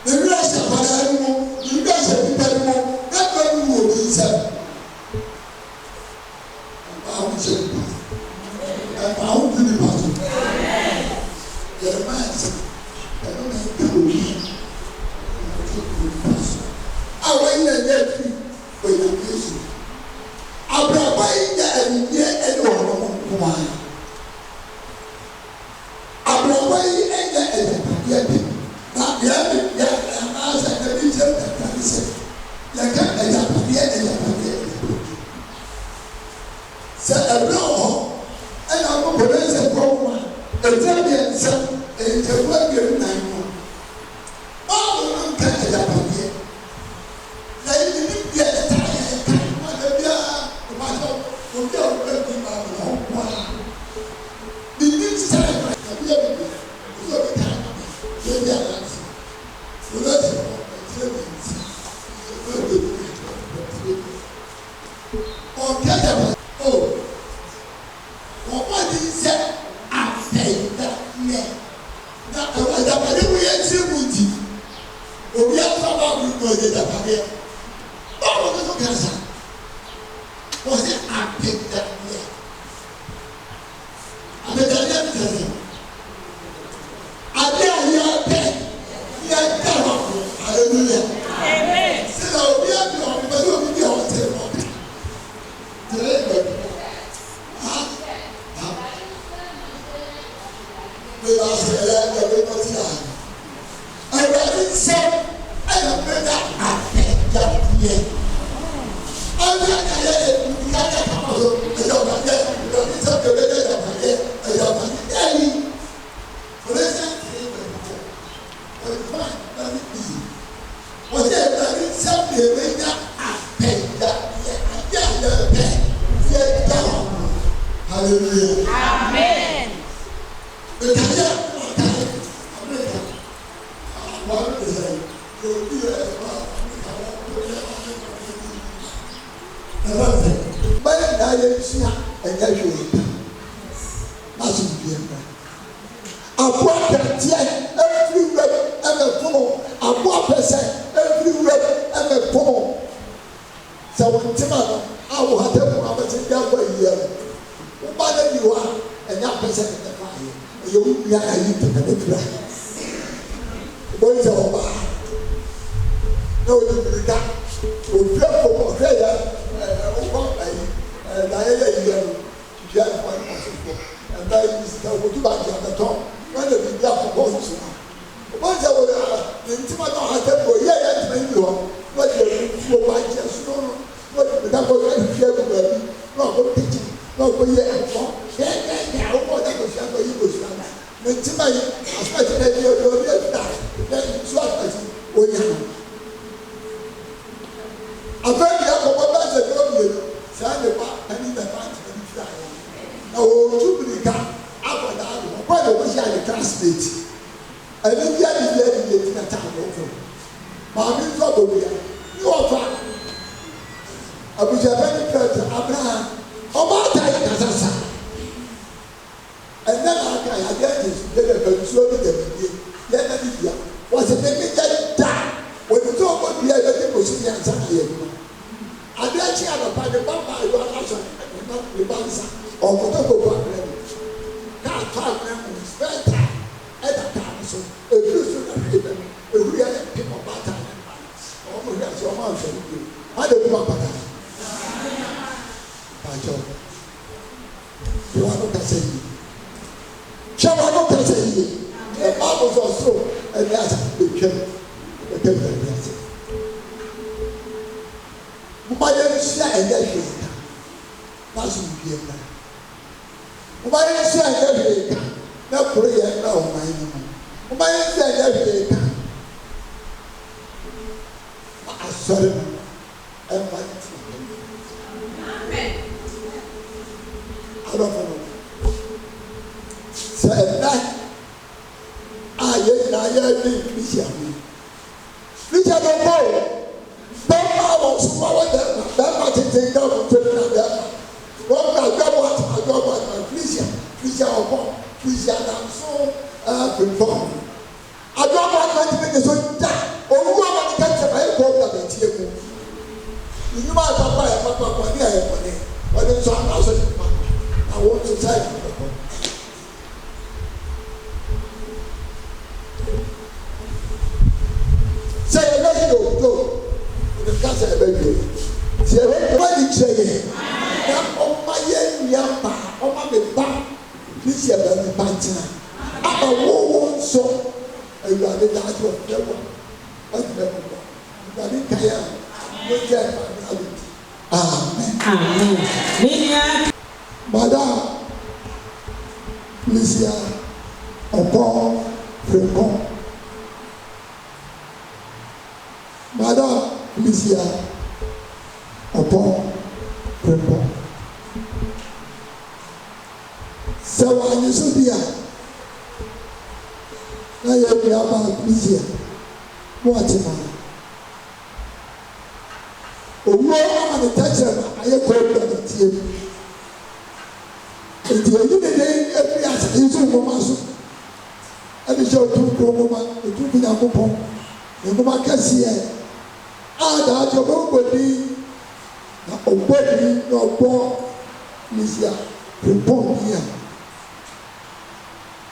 The rest of our animal, the rest of the animal, that one will be said. I will say, I will do the battle. The man said, I don't have to do it. I went there for the music. I brought by the idea and one. I brought by the idea. Now, the other, I said, the reason that I said, you can't get so I know, and I'm going to raise a problem. The Italian son, and the worker 9 months. All of them can't get up here. They didn't get a time. What they are, the matter of the working on the home. The next time, I will be the time. They are answering. So that's all. Oh, what is that? I say that, yeah. Now, I was up at the way and see Muti. Oh, we have to have a good day. Oh, what was it? Was it I picked that, yeah? I bet I never tell you. I dare you, I bet. Yeah, hallelujah. Amen. So, we have to have a good day. Hallelujah. Amen. atena ama wo nso awurade da ade ɔfrɛwɔ ɔdena bɔ awurade kaya wɔgya ɛfɛ amen amen madam Felicia Frimpong madam Felicia Frimpong sɛ wɔanye so bi a na yɛ nuaba Felicia Boatemaa owuo ama ne tɛkyerɛ ma ayɛ kɔɔdɔ ne tie mu nti eyi ne de efiri asase so nwoma so ɛde hyɛ otunkuro nwoma otunkuro nyankopɔn ne nwoma kɛseɛ a daakye ɔbɛbɔ din na ɔbɔ din na ɔbɔ Felicia Frimpong bi a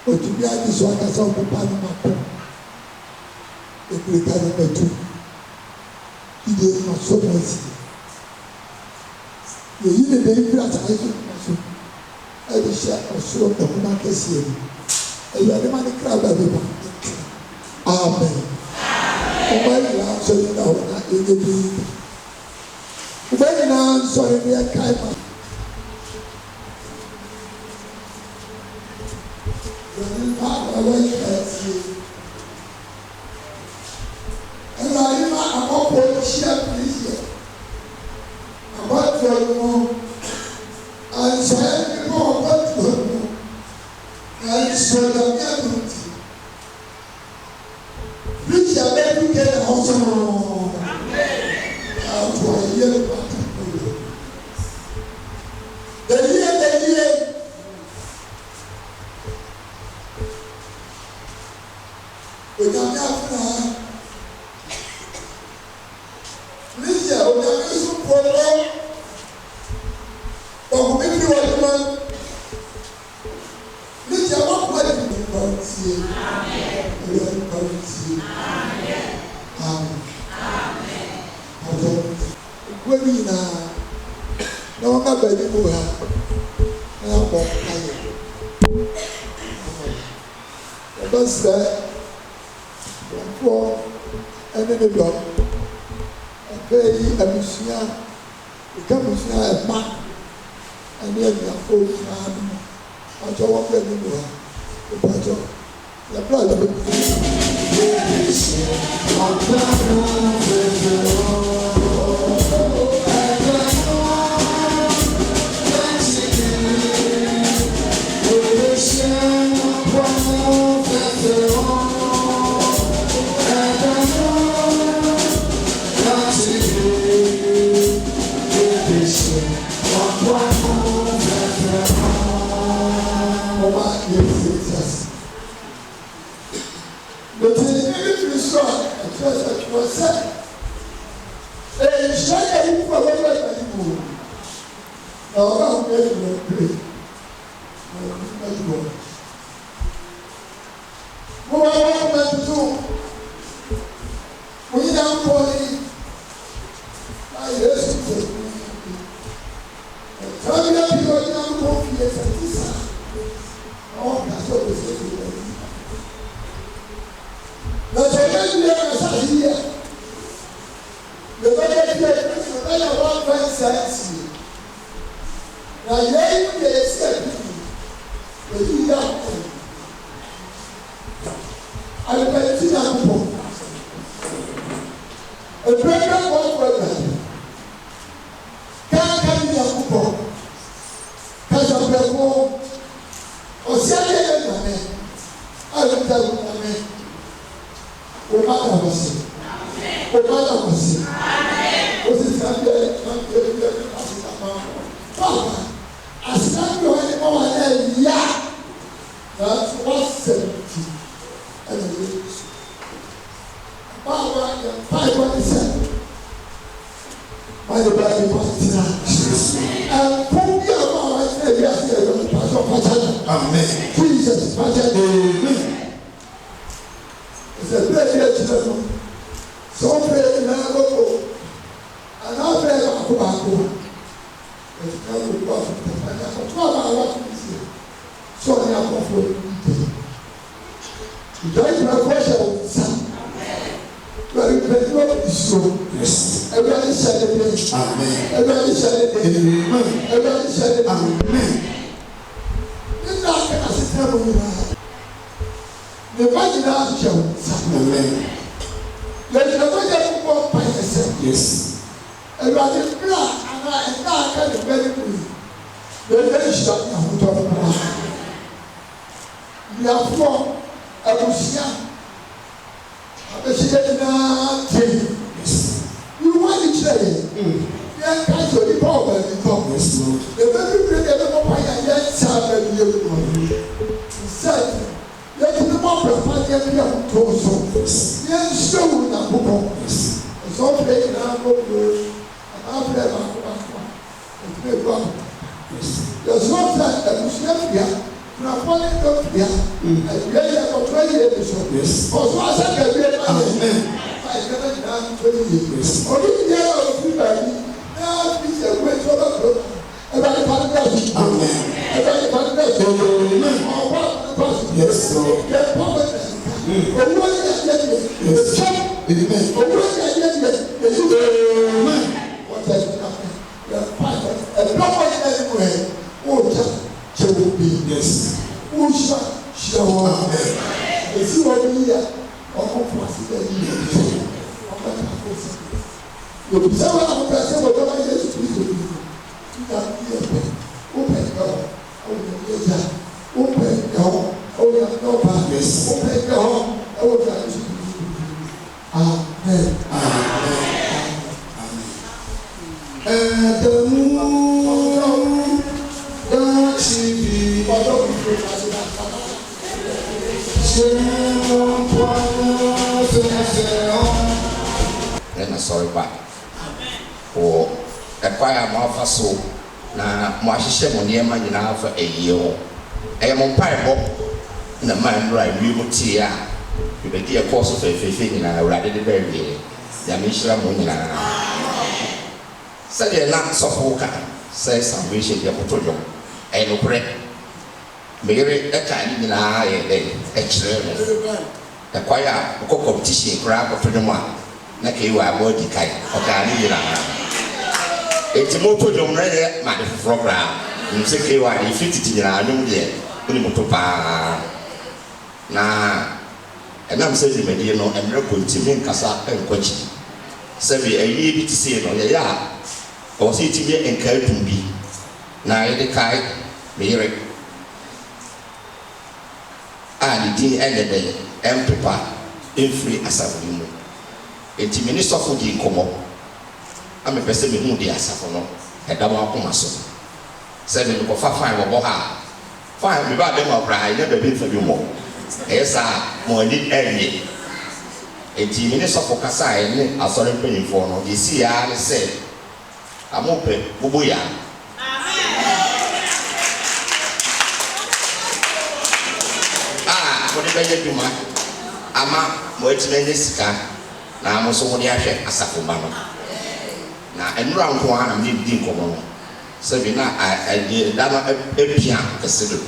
otumi agye so akasa ɔpopa no ma kɔ ebirika no bɛtu yie ma so ma si eyi ne de efiri asase so nwoma so ɛde hyɛ ɔsoro ɛhoma kɛseɛ mu awurade ma ne kra ba bi ma amen ɔba nyinaa nsɔre na hɔ na ɛnyɛ bi ɔba nyinaa nsɔre ne ɛkae ma awurade ma ɔwɔ nyinaa tie awurade ma abɔbɔ hyia Felicia abɔtɔ no mu ansɔre ne mu ɔbɔtɔ no mu ansɔre na mi aduruti Felicia bɛɛ bi kɛ na ɔsɔrɔ ato ayɛ pata kɔlɔ dɛyie onyame afra Felicia onyame so pɔlɔ ɔkùnmi bi wɔ ɛdima Felicia wakɔ ɛdi nipa tie ɛdi nipa tie amen ɔdɔ ekuwe ni nyinaa na wɔn ka baabi mu ha na yabɔ ayɛ ɛbɛ sɛ wɔnfoɔ ɛne ne dɔm ɛbɛyi abusua eka abusua ɛma ɛne anuafo nyinaa no ɔtɔ wɔn bɛ ne mu ha ɔbɛtɔ yɛbɛ ayɛ bɛ so so. Yes. Everybody share the day. Amen. Everybody share the day. Amen. Everybody share the day. Amen. This now can sit down with you. The body now show. Amen. Let the body go by yourself. Yes. Everybody pray and I can very good. The day shall be a hotel. Therefore, I will see. You want to say, yeah, that's what the problem is. The very great why I get sad you said, let the more propaganda be on torso. Yes, so that book is all playing out of words and after there's no time that you should be. Na pole ndo pia. Yeye kwa yeye so. Kwa sababu yeye amen. Ai kama na twende. Odi yeye ofibali. Na pisa kwetu hapo. Eba ipanda. Amen. Eba ipanda. Amen. Yes Lord. Yes Lord. Owo yeye. Yes. Amen. Owo yeye. Amen. What has happened? The father. And nobody anywhere. Oh, yes. Usha shawa. Esi wani ya ọkọ fasi ya yi. Ọkọ ta fosi. Yo bisa wa ọkọ fasi wa ọkọ ma Yesu Kristo bi. Ina bi epe. O pe ka o. O ye ya. O pe ka o. O ya no ba. Yes. O pe ka o. O ta Yesu Kristo. Amen. Amen. Sorry back. Or a choir more so. Now, Marcia Moniema, you know, for a year. I am on Pipe in the mind right, we will tear. You may get a course of a thing, and I rather the very Jamasi Kyekyewere. Said you're not so vocal, says some wish in your portfolio. And no break. Mary, a kind in a children. The choir, competition, grab of the one. Na a Boatemaa okay na eti moto dom na ye ma de program nse a e fit na anum de oni moto pa na enam se di medie no emre kontimi nkasa enkwachi se bi ayi bi ti se no ye ya o se ti bi enka tumbi na ye de kai mere a di ene de empepa enfri asabu mu enti minister for di komo ame pese me hu di asafo no eda mo akoma so se me ko fa fine wo ha fine me ba dem obra ina da bi fa bi mo esa mo ni enye enti minister for kasa ne asore penifo no di si ya ne se amope bubu ya mo de beye duma ama mo etinenye sika na mo so mo de ahwe asafo ma no na enura nko ana me di nkomo no se bi na da no epia kese do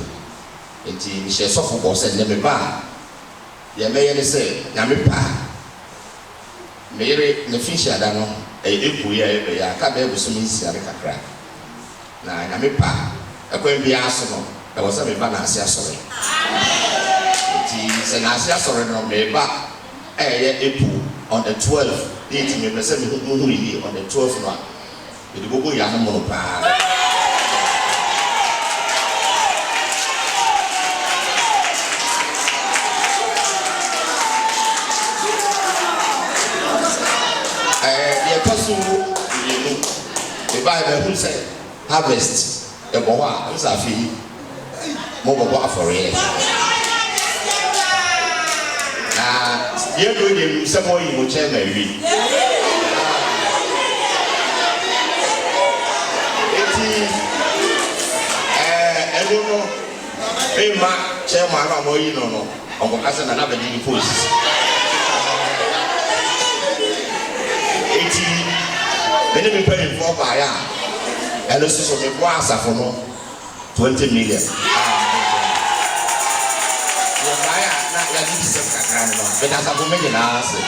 enti mi she sofo bo se ne me ba ye meye ne se na me pa mere ne fishi ada no eku ye ya ka be busu mi si are kakra na me pa ekwen bia aso no e wo se me ba na asia sore enti se na asia sore no me ba epu on the 12th date me pese me hu on the 12th no e de gogo ya no mo pa the person the Bible who said harvest e bo wa nsa fi mo bo afore ye do ye se mo yi mo che na wi eti e do no e ma che ma na mo yi no onko kase na be di post eti me ne me pay for ba ya e lo so me bo asafo no 20 million ya di se kakra no be da sa bo me na ase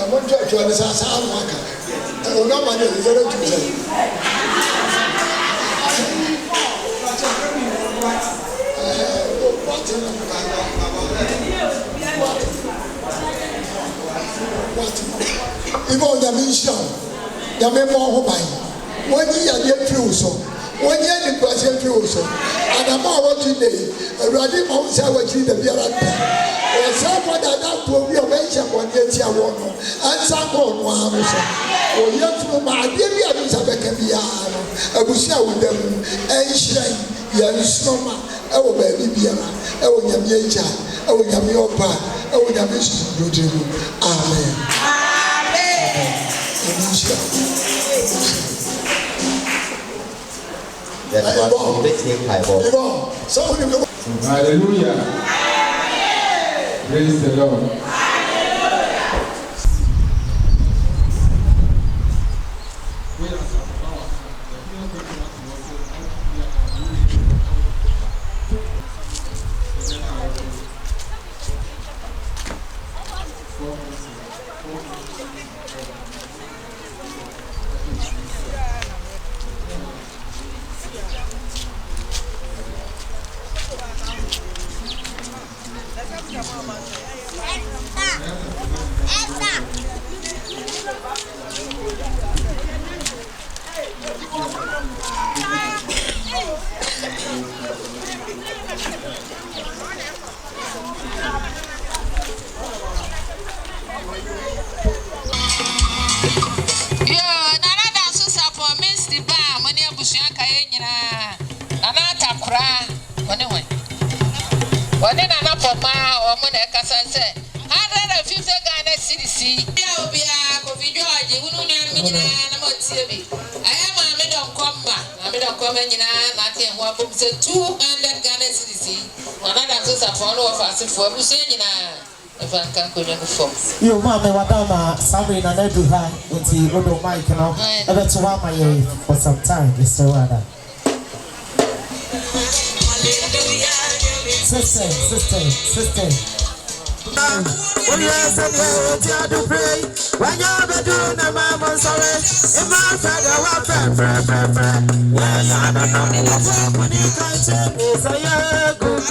I want to try to understand how Even the mission, the member of mine, 1 year, they feel so. 1 year, the question feels so. And I'm out today, a ready mount, I will see the beer. Or someone that will be a mention 1 year, and some one, or young from my dear, I will share with them, and shrine, young snowman, I will baby beer, I will have your child, I will have your part, I will have your Amen. Hallelujah. Praise the Lord. You mama wadama Samri na Adwoa unti Odo Mike no ebe to wa my for some time is so rather. Sister. Oh yes, I do pray. When you're bedroom, I'm sorry. In my father, what friend. Well, I don't know when you can tell me, so you're good.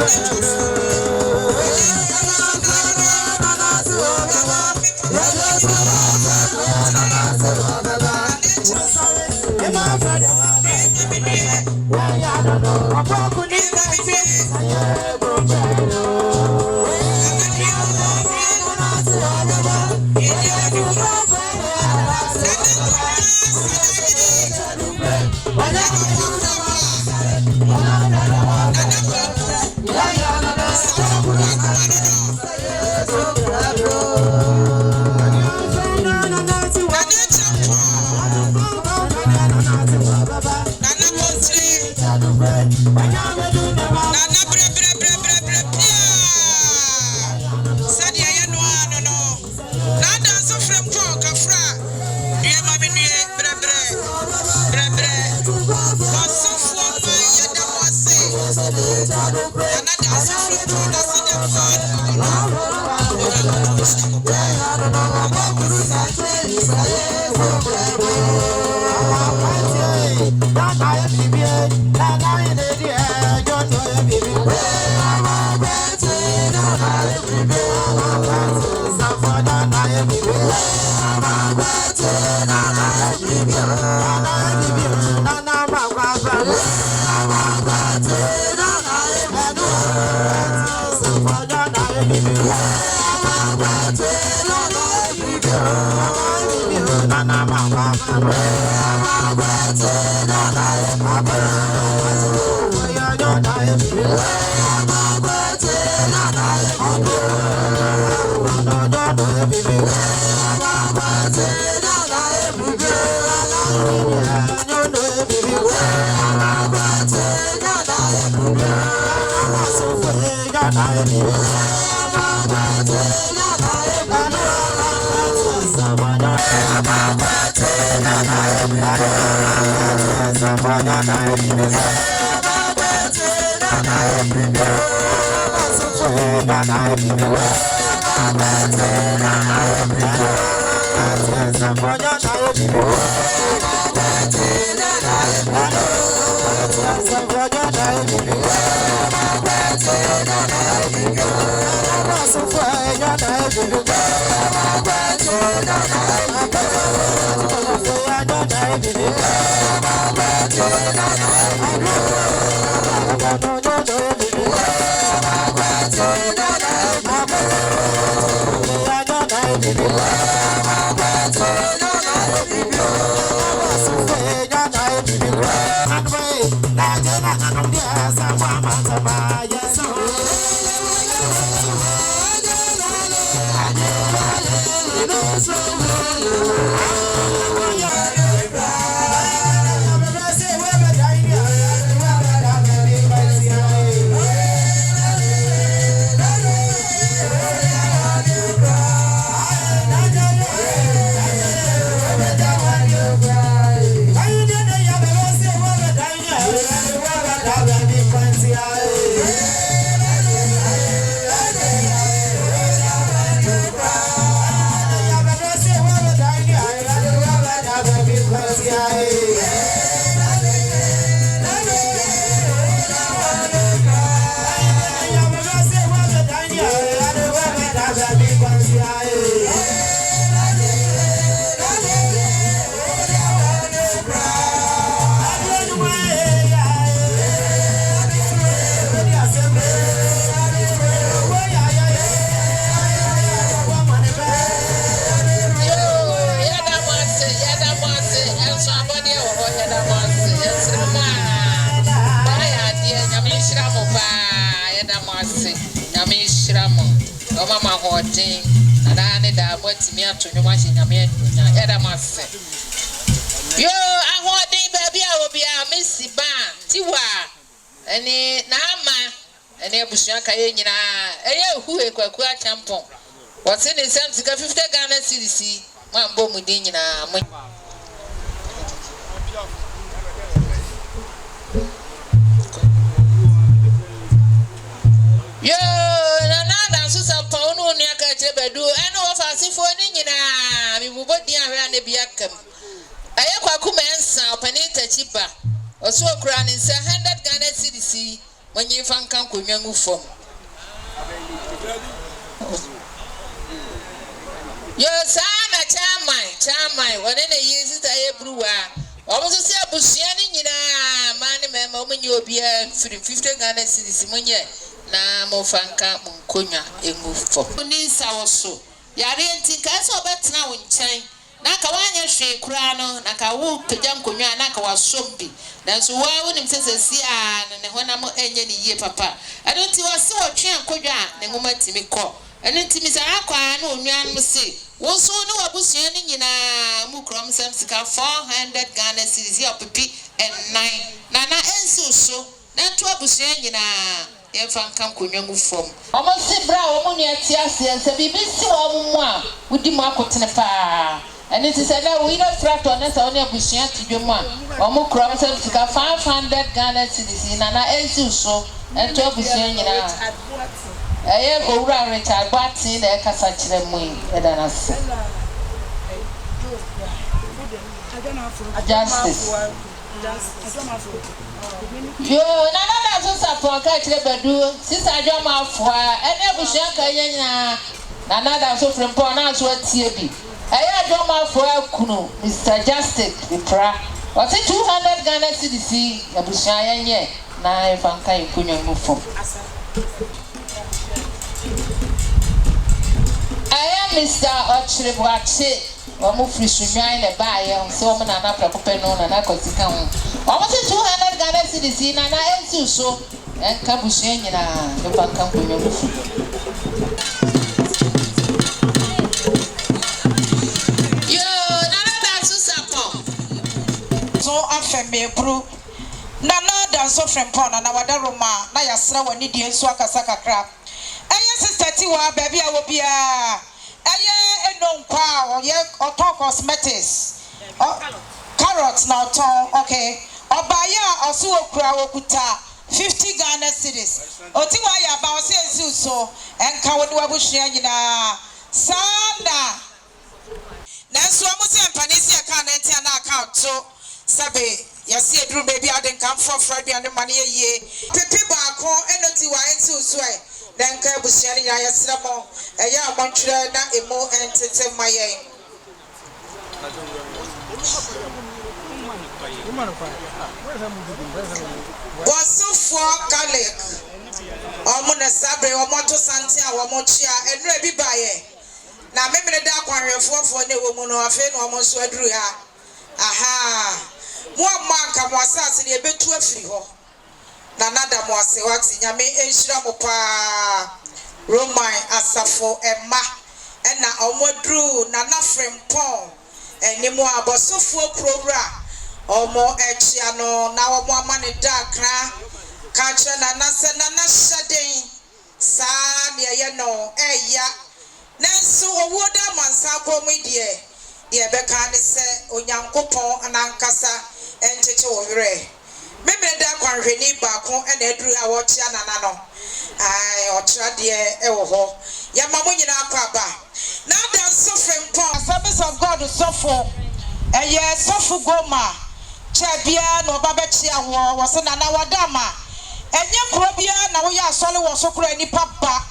Yo, I want the baby. I will be a Missy Ban, Tiwa, and Nama, and Ebushanka, who a Quack Champon. What's in the sense of 50 Ghana CDC, Mambo Mudina. Yo, Nana, Susan Pauno, Niaka Tebedu, and of us for Nina, we will put the around the Biakum. I have a commence, Panita Chipa, or so crown in 100 Ghana CDC when you found Kanku young form. Your son, a charmine, whatever years is a brewer. Almost a say Bushiani, man, member when you'll be a 50 Ghana CDC when you na mofanka munkonya engufo nisa woso yare ntinka so betena wo nkyɛn na ka wanya hwe kura no na ka wo pagya nkonwa na ka wasombi nanso wa wonim sesesi a ne honam enye ne yie papa ɛno nti wase wo twe ankodwa ne ngoma timi kɔ ɛno nti mi saa kwa na onwan se wo so ne wabusua ne nyina mu krom sam sika 400 Ghana cedis ya pipi and 9 na ensi so na to abusua nyina Fankan kunyangu form. Almost bra woman ya tiasi and say bibisi wa mwa udi mwakotene pa. And it is a we don't frat on us only a bushia to your man. Omo cross and 500 Ghana cedis in an ensu so and 12 bushia. I am over Richard Batson the Cassachre Moon Edanas. Justice. Yo, nana so support ka kire bedu sister Joma for ene bushanka yenya nana so Frimpong na so atie bi eya Joma for kunu Mr. Justice Bipra what 200 Ghana cedis ya bushan yenye na efanka ikunya mufo I am Mr. Ochrebuache Omo frisunyan ne baaye so omo na na prakope no na kosika ho omo 200 Ghana cedis na ensu so enka busua nyina ne banka nkonyo mufu yo na da so sapon so afeme bru na da so Frimpong na wada roma na yasra wani die nso akasa kakra eye sister ti wa baby a wo bia eye enonkwa oye oton cosmetics carrots na oton okay obaya oso okura okuta 50 Ghana cedis oti wa ya ba ose esi so enka woni wabusua nyina sana nanso ɔmo sɛ mpanisi ɛka na ntia na account so sabe yɛsi eduru baby aden kan for aduane ma ne yie pepe baako enoti wa enti usu ai dan ka busua ne ya yɛsrɛ mo ɛyɛ abɔntwerɛ na emo entete ma yɛn Bosofo Catholic ɔmo na sabre ɔmo to sante a ɔmo chia enura bi bae na memene da kwanhwɛfoɔfoɔ ne wɔ mu no afei na ɔmo nso aduru ha aha mo amanka mo asase ne ebetu afiri hɔ na nada mo ase wati nyame enhyira mo pa Roman asafo emma na ɔmo aduru na Frimpong enimo abosofo kurowura ɔmo echia no na ɔmo amane da kra kanche na nase na hyɛden saa ne ɛyɛ no ɛya nanso owo da mansa kɔm die deɛ bɛka ne sɛ onyankopɔn anankasa ɛnkyekye wo werɛ memene da kwanhwɛni baako ɛna aduru a wɔkyea nana no ai ɔkyerɛ deɛ ɛwɔ hɔ yɛma mo nyina akɔ aba na danso Frimpong Service of God sɔfo ɛyɛ sɔfo goma kyɛ bia na ɔba bɛkyea wɔ se nana wadama enye krobia na wo ya asole wo so kro nipa ba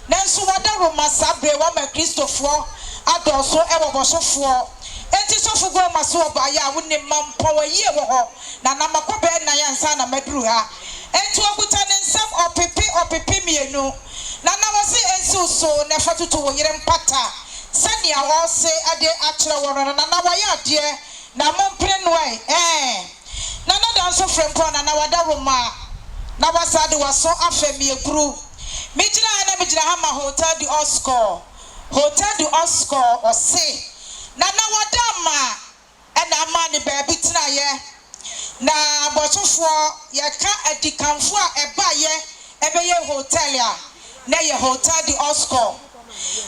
nanso wada Roma sabre wa ma Kristofo adoso e wo bosofo enti sofo go ma so ba ya wo ne mampo wa yie wo ho na na makobe na ya nsa na maduru ha enti oguta ne nsam opepe mienu na na wo se ensi so na fatutu wo yire mpata sania wo se ade akere wo no na wa ya de na mompre no na na danso Frimpong na wada Roma na wasade waso afemi ekuru mijira na mijira ha ma hotel di Oscar ose na wadama na ama ne baabi tinaye na botofo ye ka adikanfo a ebaye ebeye hotel ya na ye hotel di Oscar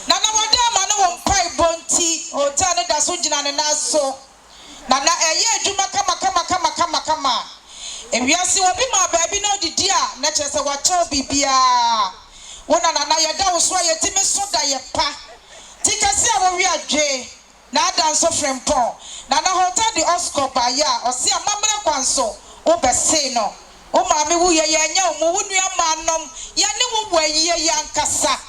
na wadama no won pai bonti hotel ne da so gina ne naso na eye adwuma kama ewiase obi ma baabi na odidi a na kyerese wacho bibia wona na yeda wo so yetimi soda ye pa tikase a wo wi adwe na danso Frimpong na hotel di Oscar ba ya ose amamre kwanso wo bese no wo ma me wo ye nya wo wo nua manom ya ne wo waye ya nkasa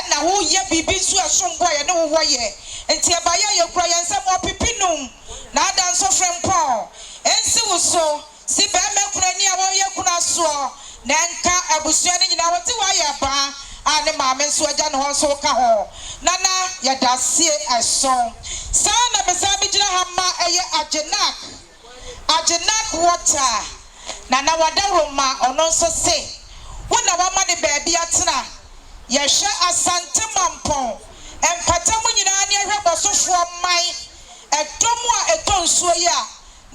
na wo ye bibi so esombo ye ne wo ye enti e ba ya ye kura ye nsem opipinum na danso Frimpong ensi wo so si be me kura ni a wo ye kuna so na nka abusua ni nyina wote wa ye ba ane maame nso agya ne ho so ka ho nana ya dasie eson sa na be sa bi gira ha ma eye agenak water nana wada Roma ono nso se wona wa ma ne baabi atena ye hwe asante mampon empata mu nyina ne hwe bosofo man edomu a etonsuo ya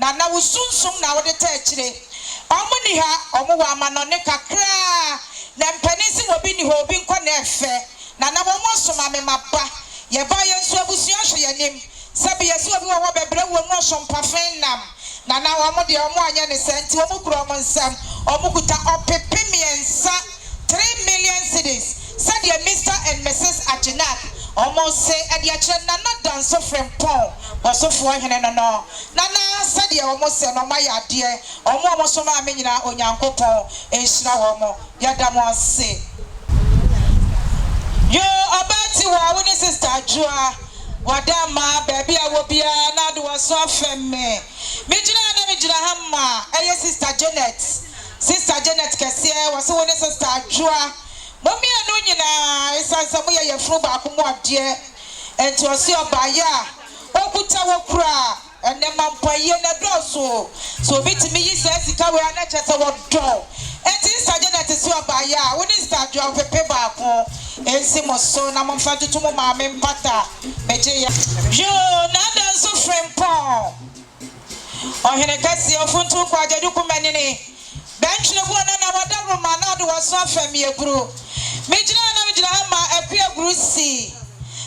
nana wusunsum na wode ta akire omuni ha omo wa ma no ne kakra na mpanisi obi ni ho obi nkɔ na efe nana wo mo soma me maba ye ba ye nso abusua hwe ye nim sabi ye so obi wo ho bebre wo mo sompafen nam nana wo mo de omo anya ne senti wo mo kuro mo nsam omo kuta opepemiensa 3 million cedis said ye Mr. and Mrs. Agenak almost say at the achre nana danso Frimpong osofo hene no nana said ye almost say no my adie omo so ma me nyina onyankopon enhyira wo mo yada mo ase yo abati wa woni sister Adwoa wadama baby a wo bia na do so afemme me jira hamma eye sister Janet kese wo so woni sister Adwoa mommy anu nyina esansamu ye yefro ba ko mo ade enti osi obaya okuta wokura enema mpaye na doso so bitimi yi se sika we ana chese wo do enti sister Janet si obaya woni sister Adwoa pepe ba ko ensi mo so na mo fa tutu mo ma me mpata meje ya yo na danso Frimpong ohene kasi ofuntu kwa jadu kumanini bench ne buona na wada Roma na do waso afami eguru mijina ma apia grusi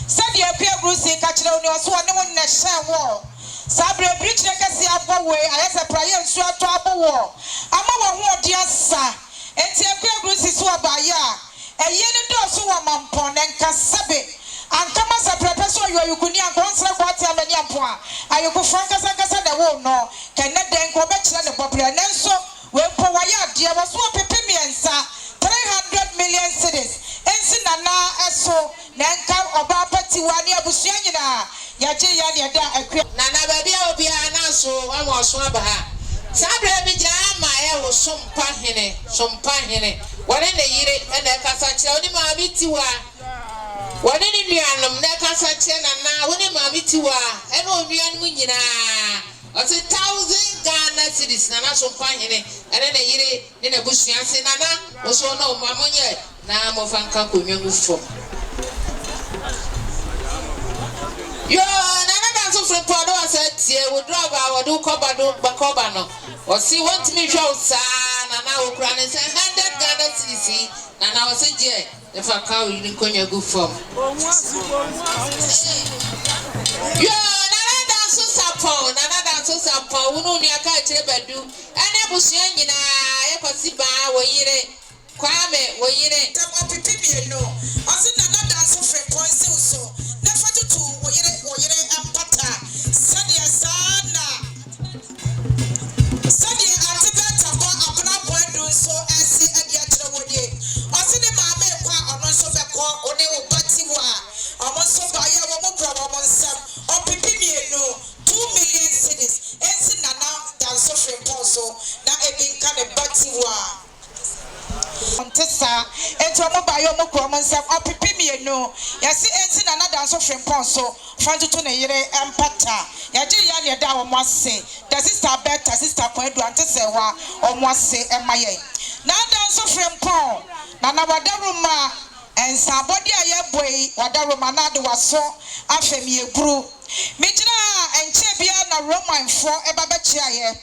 said you apia grusi ka kire oni oso ne won na hye wo sabre bridge ne kasi abo we ayese prayer nsu ato abo wo ama wo ho odi asa enti apia grusi so abaya eye ne do so wo mampon ne nka sabe ankama sa prepeso yo yukuni ankonsra kwati amani ayoko frankasa kasa na wo no kenne den ko be kire ne bobere nenso we po waya de wo so pepe miensa 300 million cedis ensi nana eso na nka oba pati wani abusua nyina ya je ya ne da akwa nana ba bia obi ana so wa mo so aba ha sabre bi jama e wo sompa hene wone ne yire ene kasa kire oni ma bi tiwa wone ni nuanom ne kasa kire nana wone ma bi tiwa ene onuan mu nyina o se 1000 Ghana cedis nana sompa hene ene ne yire ne na busua se nana wo so na o mamonye na mo fanka konwangu fo yo nana danso Frimpong do asetie wo driver wo do koba no o si want me show sa nana wo kura ne se 100 Ghana cedis nana wo se je e fa ka wo ni konwangu fo yo nana danso sapo wo no ni aka kire badu ene busua nyina e kwasi ba wo yire kwame wo yire tamo pipi no osi nana danso Frimpong se so na fatutu wo yire ampata sadia sana sadia atibeta ko abna bodu so esi adia kire wo die osi ne maame kwa ono so be ko one wo batiwa omo so ba ya wo mo bra wo nsam o pipi no 2 million cedis esi nana danso Frimpong so na ebinka ne batiwa Ontesa ento mo ba yo mo kro mo nsam opipi mienu yesi enti na danso Frimpong so fantutu ne yire empata yaje ya ne da wo mo ase the sister better sister kwadu antese wa o mo ase emaye na danso Frimpong na wadaruma ensabodi aye boy wadaruma na de waso afemi eguru mijira enche bia na Roman fo eba be chiaye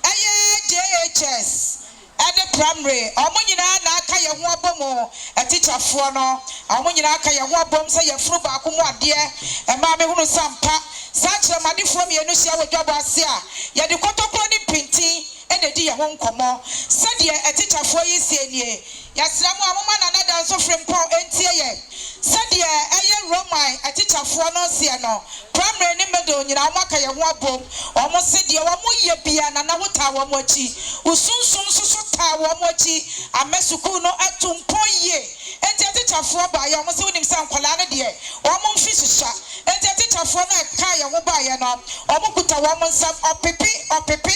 eye JHS ade primary omunyina na aka ye ho abomo teacherfo no omunyina aka ye ho abom se ye furu ba ko mu ade e ma me hunu sampa sa kire madefo mienu hia wodwabo ase a ye de kotokro ni pinti ene di ye ho nkomo se de teacherfo yi sie nie ya sramu amoma na danso Frimpong entie ye se de eye Roman teacherfo no se no primary ni medo nyina amaka ye ho abom omo se de wo mo ye bia na na wota wo mo achi usunsun susu ta wo mo achi amesuku no atumpo ye enti teacherfo ba ye omo se wonim san kwala ne de omo mfi susha enti teacherfo na ka ye wo ba ye no omo kuta wo mo nsam opepe pp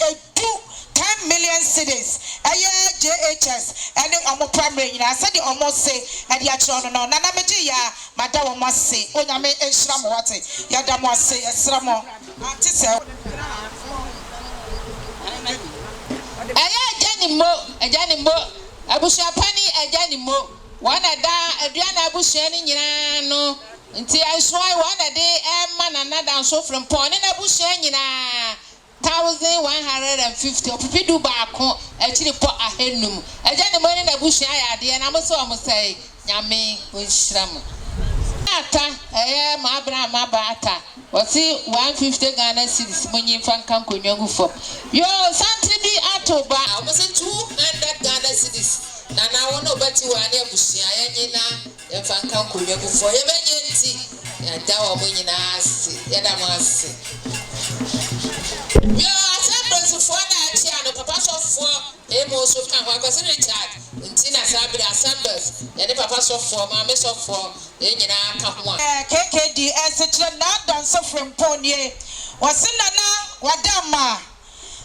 edu 10 million cedis aye JHS ene omo primary nyina se de omo se ade a kire no na meji ya mada wo mo se onyame enhira mo wate ya da mo ase yesra mo ati se ejani mo abusua pani ejani mo wana da aduana abusua ni nyina no nti asoi wana de emma na danso Frimpong ni na abusua nyina 1150 opipi du ba ko akiri po ahenum ejani mo ni na abusua ya de na mo so mo sai nyame onhira mo ata ma Abraham abata wasi 150 Ghana cedis munyi fanka konwangu fo yo santi bi atoba almost 200 Ghana cedis na wono bati wane abusia yenye na fanka konwangu fo ye benye nti ya dawo munyi na ase ya da mo ase yo asabro fo na ati ano papa so fo mo so kan wa kwese Richard nti na sabra assembles ya de papa so fo ma me so fo nyina aka ho a KKD esechire na danso Frimpong nie wasina na wadama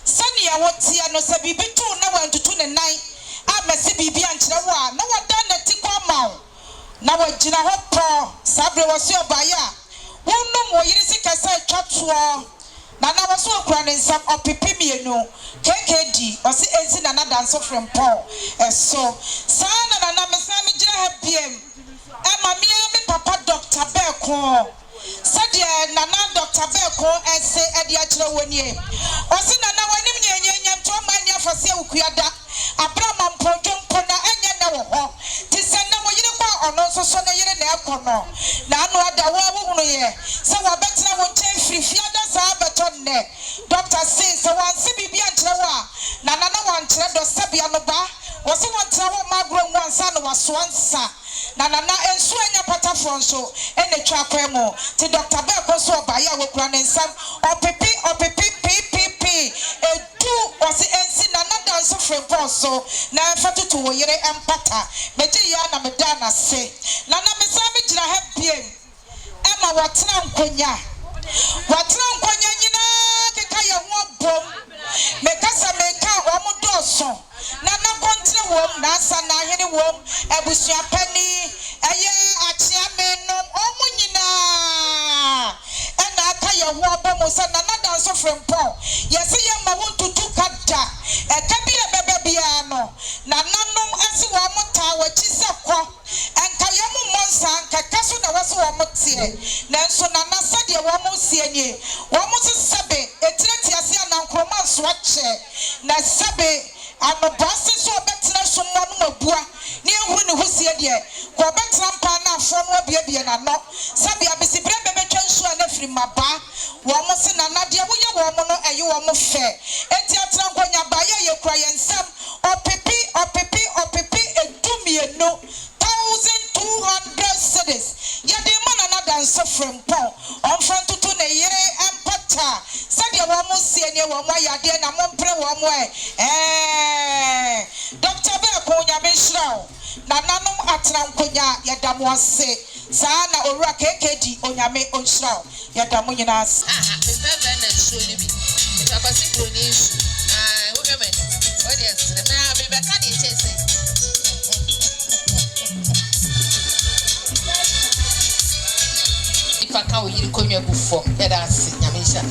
sani ya wotia no se bibi tu na wantutu ne nan amesi bibi ankyere wo a na wada na tikwa mawo na wagina ho pro sabre wose obaya wonno mo yiri sikasa twatwo na waso okura ne nsam opipi mienu KKD osi ezi na danso Frimpong eso sana na mesami gira ha biem Emma mi papa Dr. Beko said nana Dr. Beko ese edi akire wonie osi nana wanim nyenyen to mania fase ukuada abrama mpodwompo na enye na wo ho ti se na mo yire kwa ono so so na yire na ekono na anu ada wo hunu ye se wo betra wo chen frifiada sa beto ne Dr. says se wan si bibia nkire wa nana na wan kire do sabia no ba wo se won tra wo magro nwansa na waso ansa na enso anya patafo nso ene twa kwemo ti Dr. Beko so obaya wo kura ne nsam opepi ppp edu osi ensi na dance Frimpong so na fatutu wo yere empata meji ya na medana se na mesami gira ha biem ema watena nkonya nyina keka ye ho bom mekasa meka omudoso na kontre wom na asa na hene wom ebusua pani eye achia menom omunyina ena aka ye ho bom so na dance Frimpong yesi ye ma wontutu kada ekabi ebebe bia no na nanom asi wo mota wachi sekọ enka ye mu monsa enka kaso na waso wo motie na nso na nasade wo mo sienye wo mo sebe etireti ase anankroma so ache na sebe anobase so betra so mo no mabua ni ehuru ne hosie de ko betra mpa na afo no abiabie na no sebe abesibre bebetwa nsu na firi maba wo mo se na nade wo ye wo mo no eye wo mo fe enti atra nkonya ba ye kura ye nsam opepi edumieno 1200 cities yade mana na dance Frimpong on front to na yere empata sadia wo mo sie ne wo mo yade na mo mpre wo mo Dr. Beko nyame hirawo na nanom atra nkonya yada mo ase saa na owura KKD onyame onhirawo yada mo nyina ase bebe na so ni bi abasi pronis wo me audience na bebe ka di chese Faka o yiri konwa bufo ya da ase nyamesha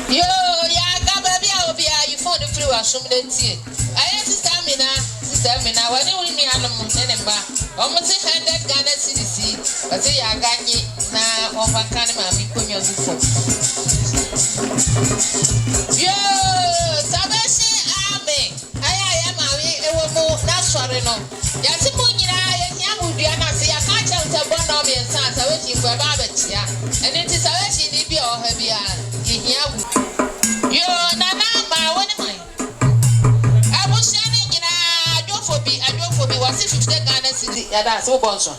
yo ya ga ba bia obi a you phone free wa somneti aye sister mina wani uri mi anum ne mba o mo ti 100 Ghana cedis o ti ya ganye na o faka ne ma mi konwa bufo yo sabeshi ame aya ma wi ewo mo na sore no ya ti mo nyira ya na se ya ka cha nta bono bi ensa sa we chi kwa ba betia eni ti sa we chi ni bi o ha bia yehia wu yo na ma woni mai abusia ni nyina adwofobi wasi 50 Ghana cedi ya da so bonso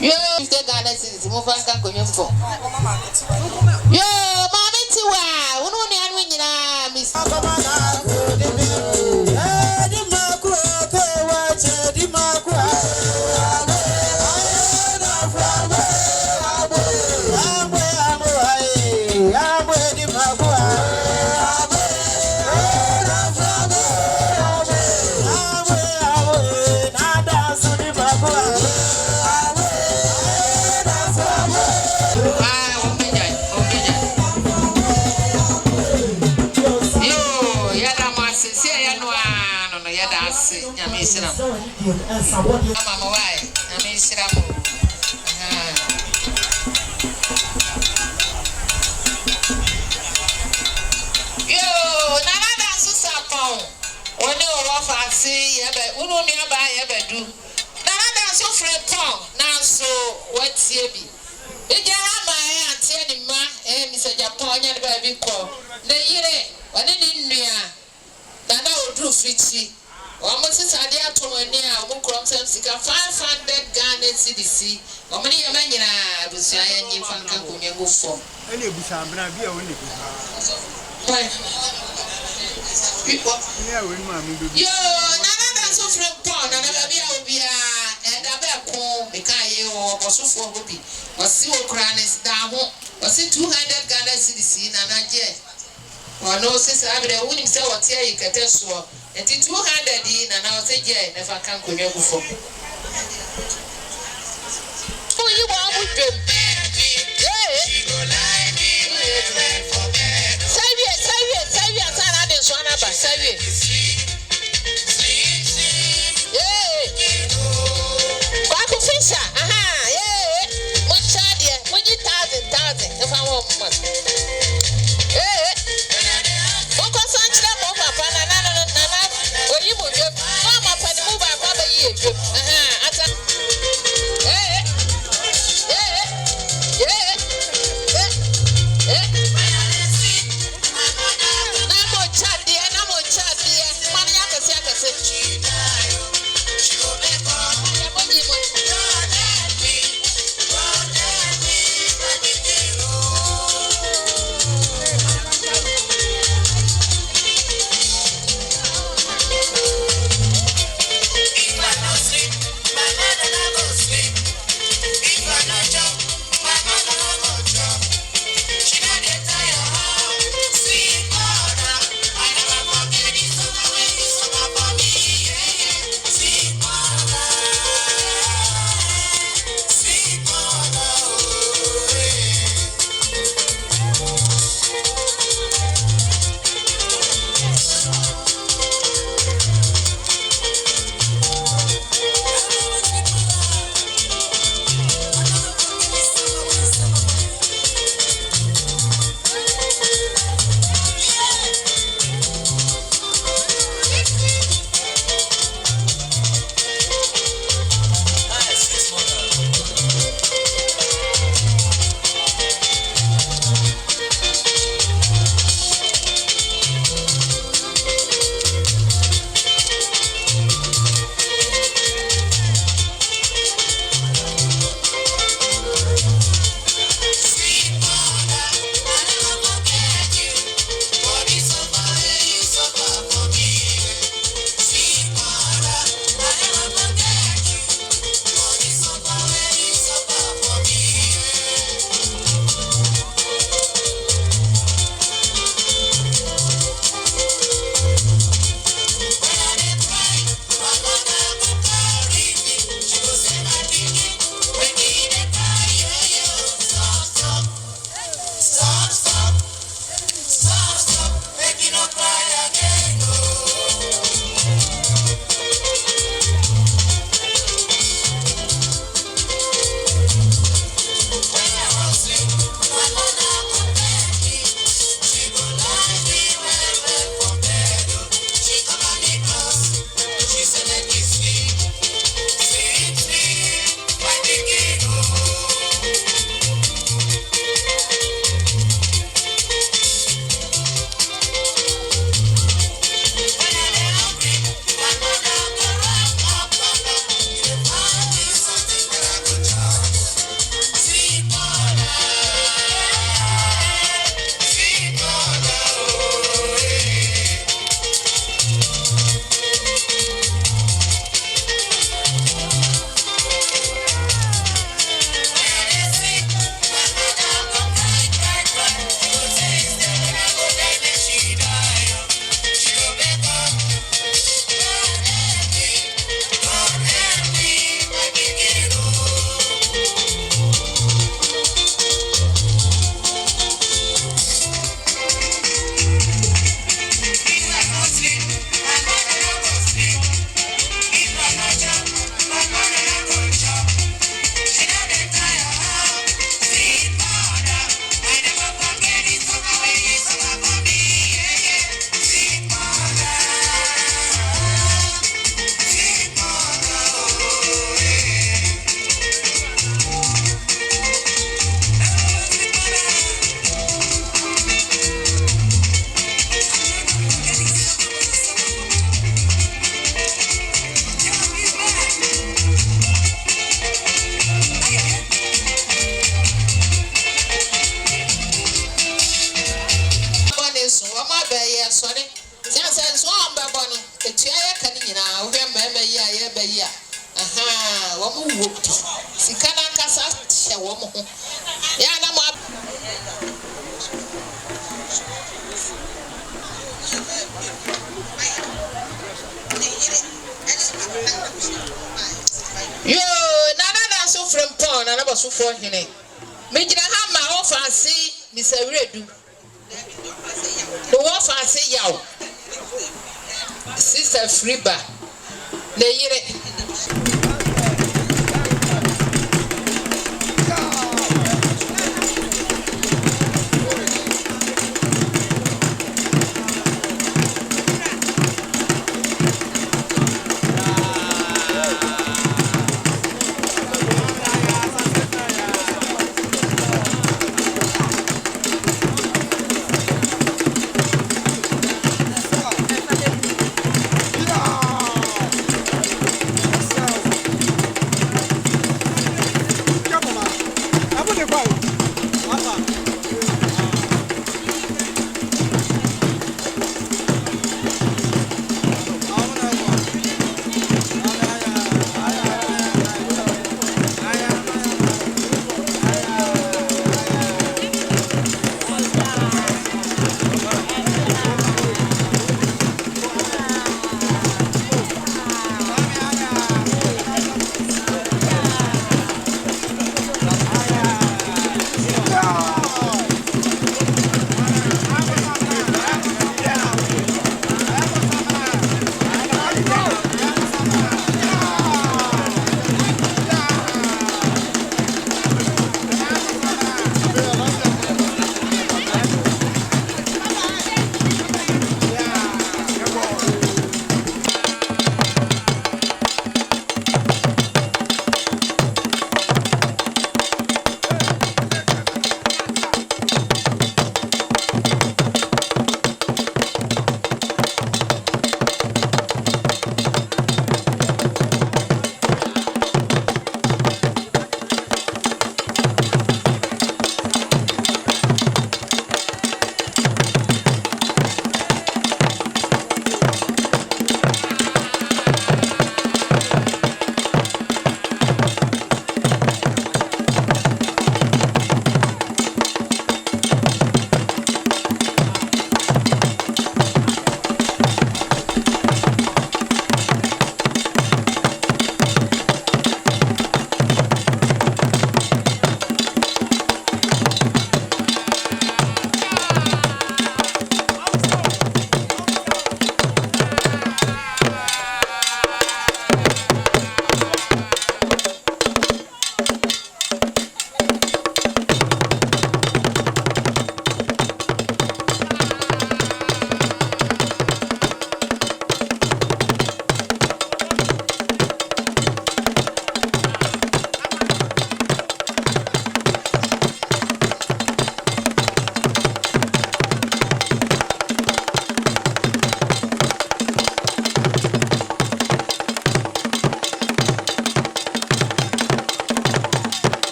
yo 50 Ghana cedi mo fa nka konyo mfo yo mami ti wa wonu ni anu nyina miss Mama why amesira mo yo nana dance sapon oni o fa si yebe unu ni aba yebe du nana dance Frimpong na so watie bi eja ama ante ni ma Mr. Japan nya ba bi ko na yire wani ni nua nana odru frichi Omosi sade atomani a omukrom sem sika 500 Ghana cedis. Omani yama nyina abusua ya nyi fanka konyango fom. Ene busa mbra bia woni busa. Why? Yeah, we ma mi do. Yo, nana da so Frimpong nana ba bia obia e da ba ko me ka ye o bosofo hobi. Osi okura ne da ho. Osi 200 Ghana cedis nana je. Ono sisi abere woni se wote ayi kete so. Eti 200 na oseje never can konyo gufo. Oh you wa mu dwem. Sawie sana de so na ba sawie. Kwa kufisha. Aha, mo chadie, mo ji 1000 if I want money. Boko sanchira mo papa na oyibo dwem mama pani mu ba ba yi dwem ata Yo, nana dance Frimpong nana bosu for hine. Me gina ha ma ofansi Mr. Redu. The ofansi yaw. Sister Friba. Le yire.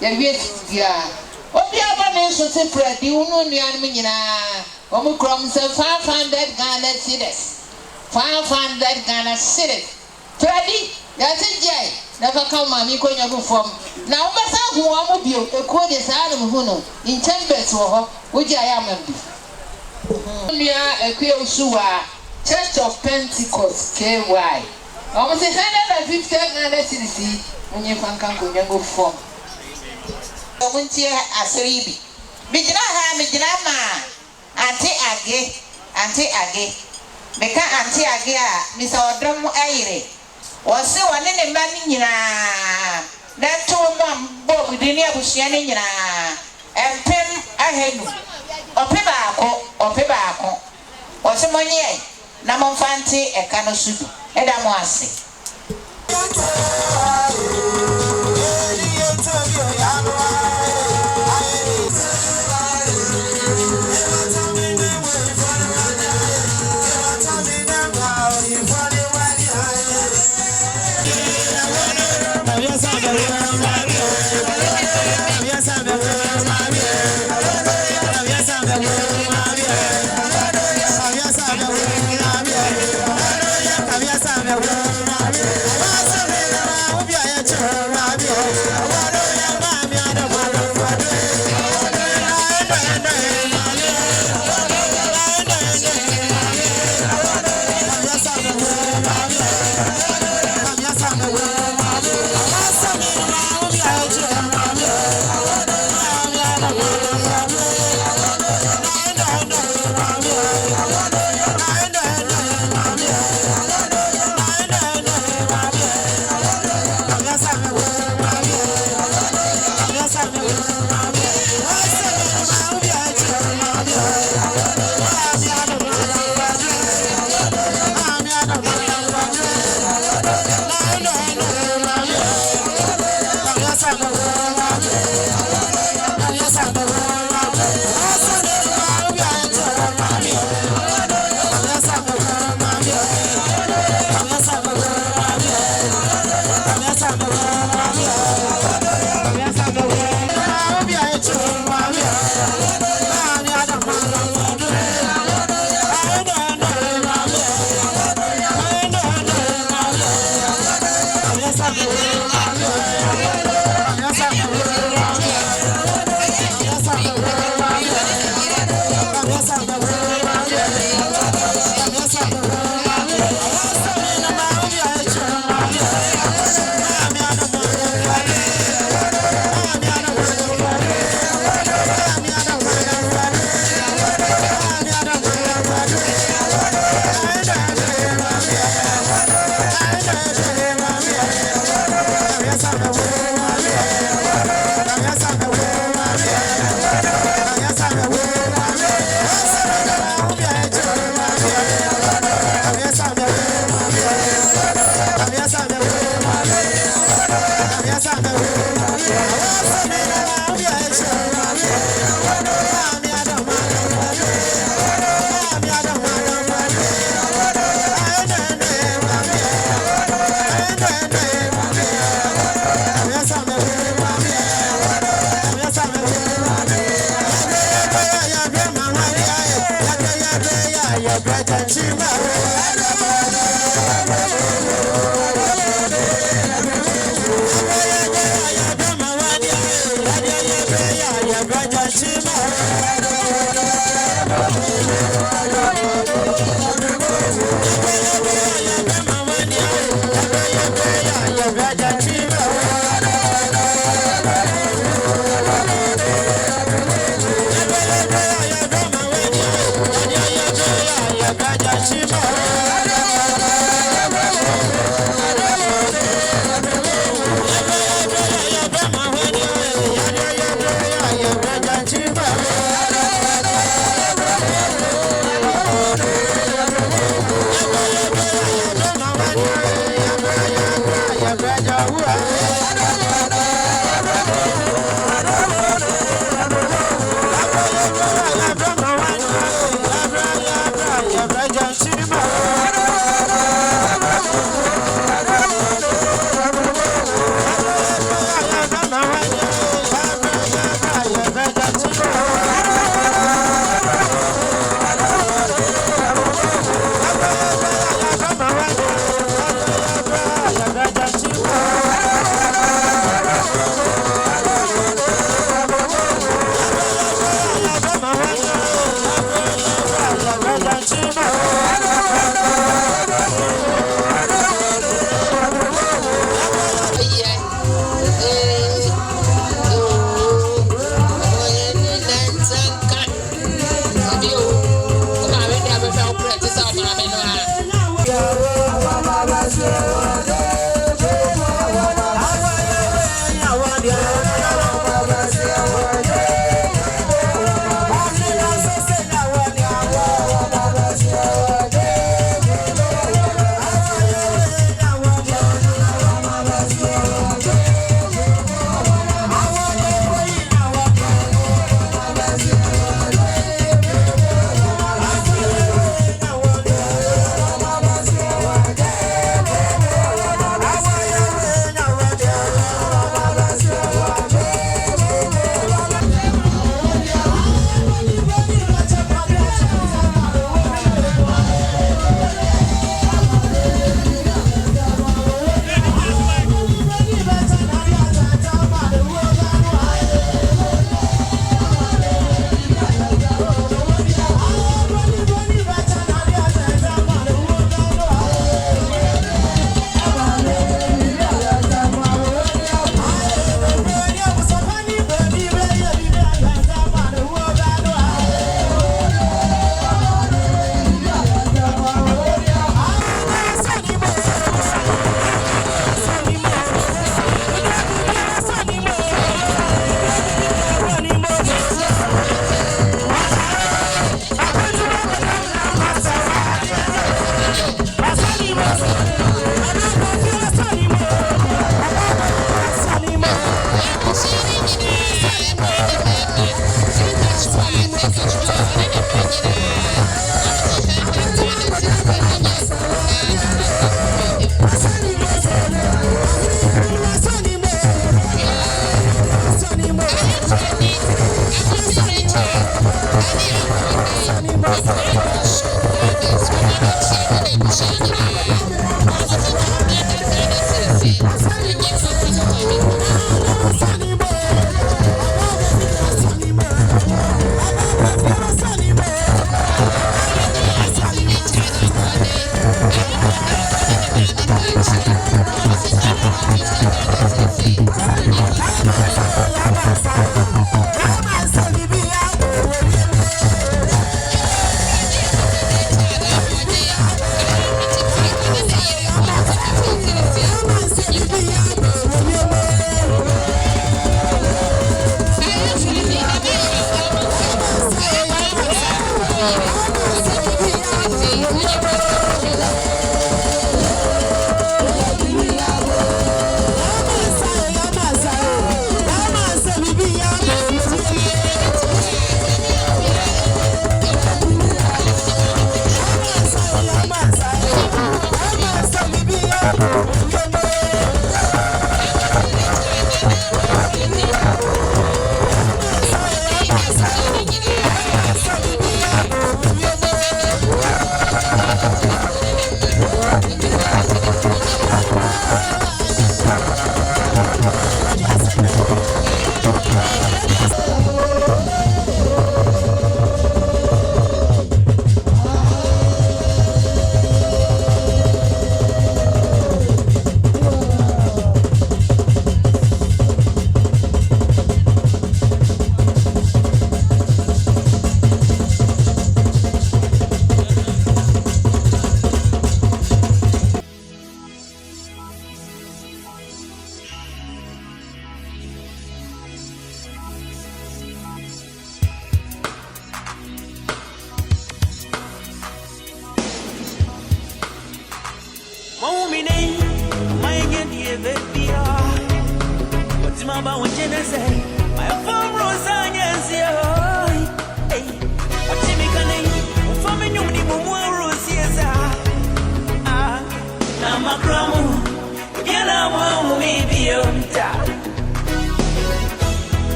ya ya ya obi abane so se fredi unu nuan me nyina omu krom se 500 Ghana cedis 500 Ghana cedis fredi ya se jai na fa ka ma mi ko nyago fom na obasa hu omu bio eko de sa na mu no in chambers wo ho woji aya mambi nua ekwe usuwa Church of Pentecost KY omu se 150 Ghana cedis munye fankan ko nyago fom muntie asribi bijina ha mijina ma anti age meka anti age a misa odom ayire wose wone ne ma ni nyina na to mo bo bidini abusua ni nyina empem ahenu ope baako wose monye na monfanti eka no sudu eda mo ase Yeah. Chiba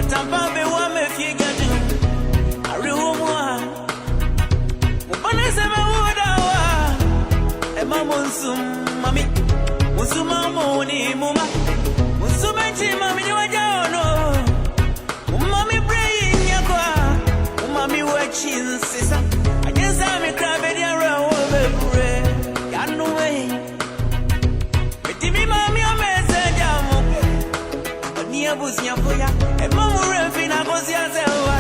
Watampa be wa me fie gadu. Ariwo mo. Mubane se me woda wa. E ma monsum mami. Monsuma mo ni muma. Monsuma chi mami ni waja ono. Mami brain yakwa. Mami watching sisa. I guess I'm a crab and you're a woman. Got no way. But me mami a message. But near Busia for ya. And Mamma Refina was yourself.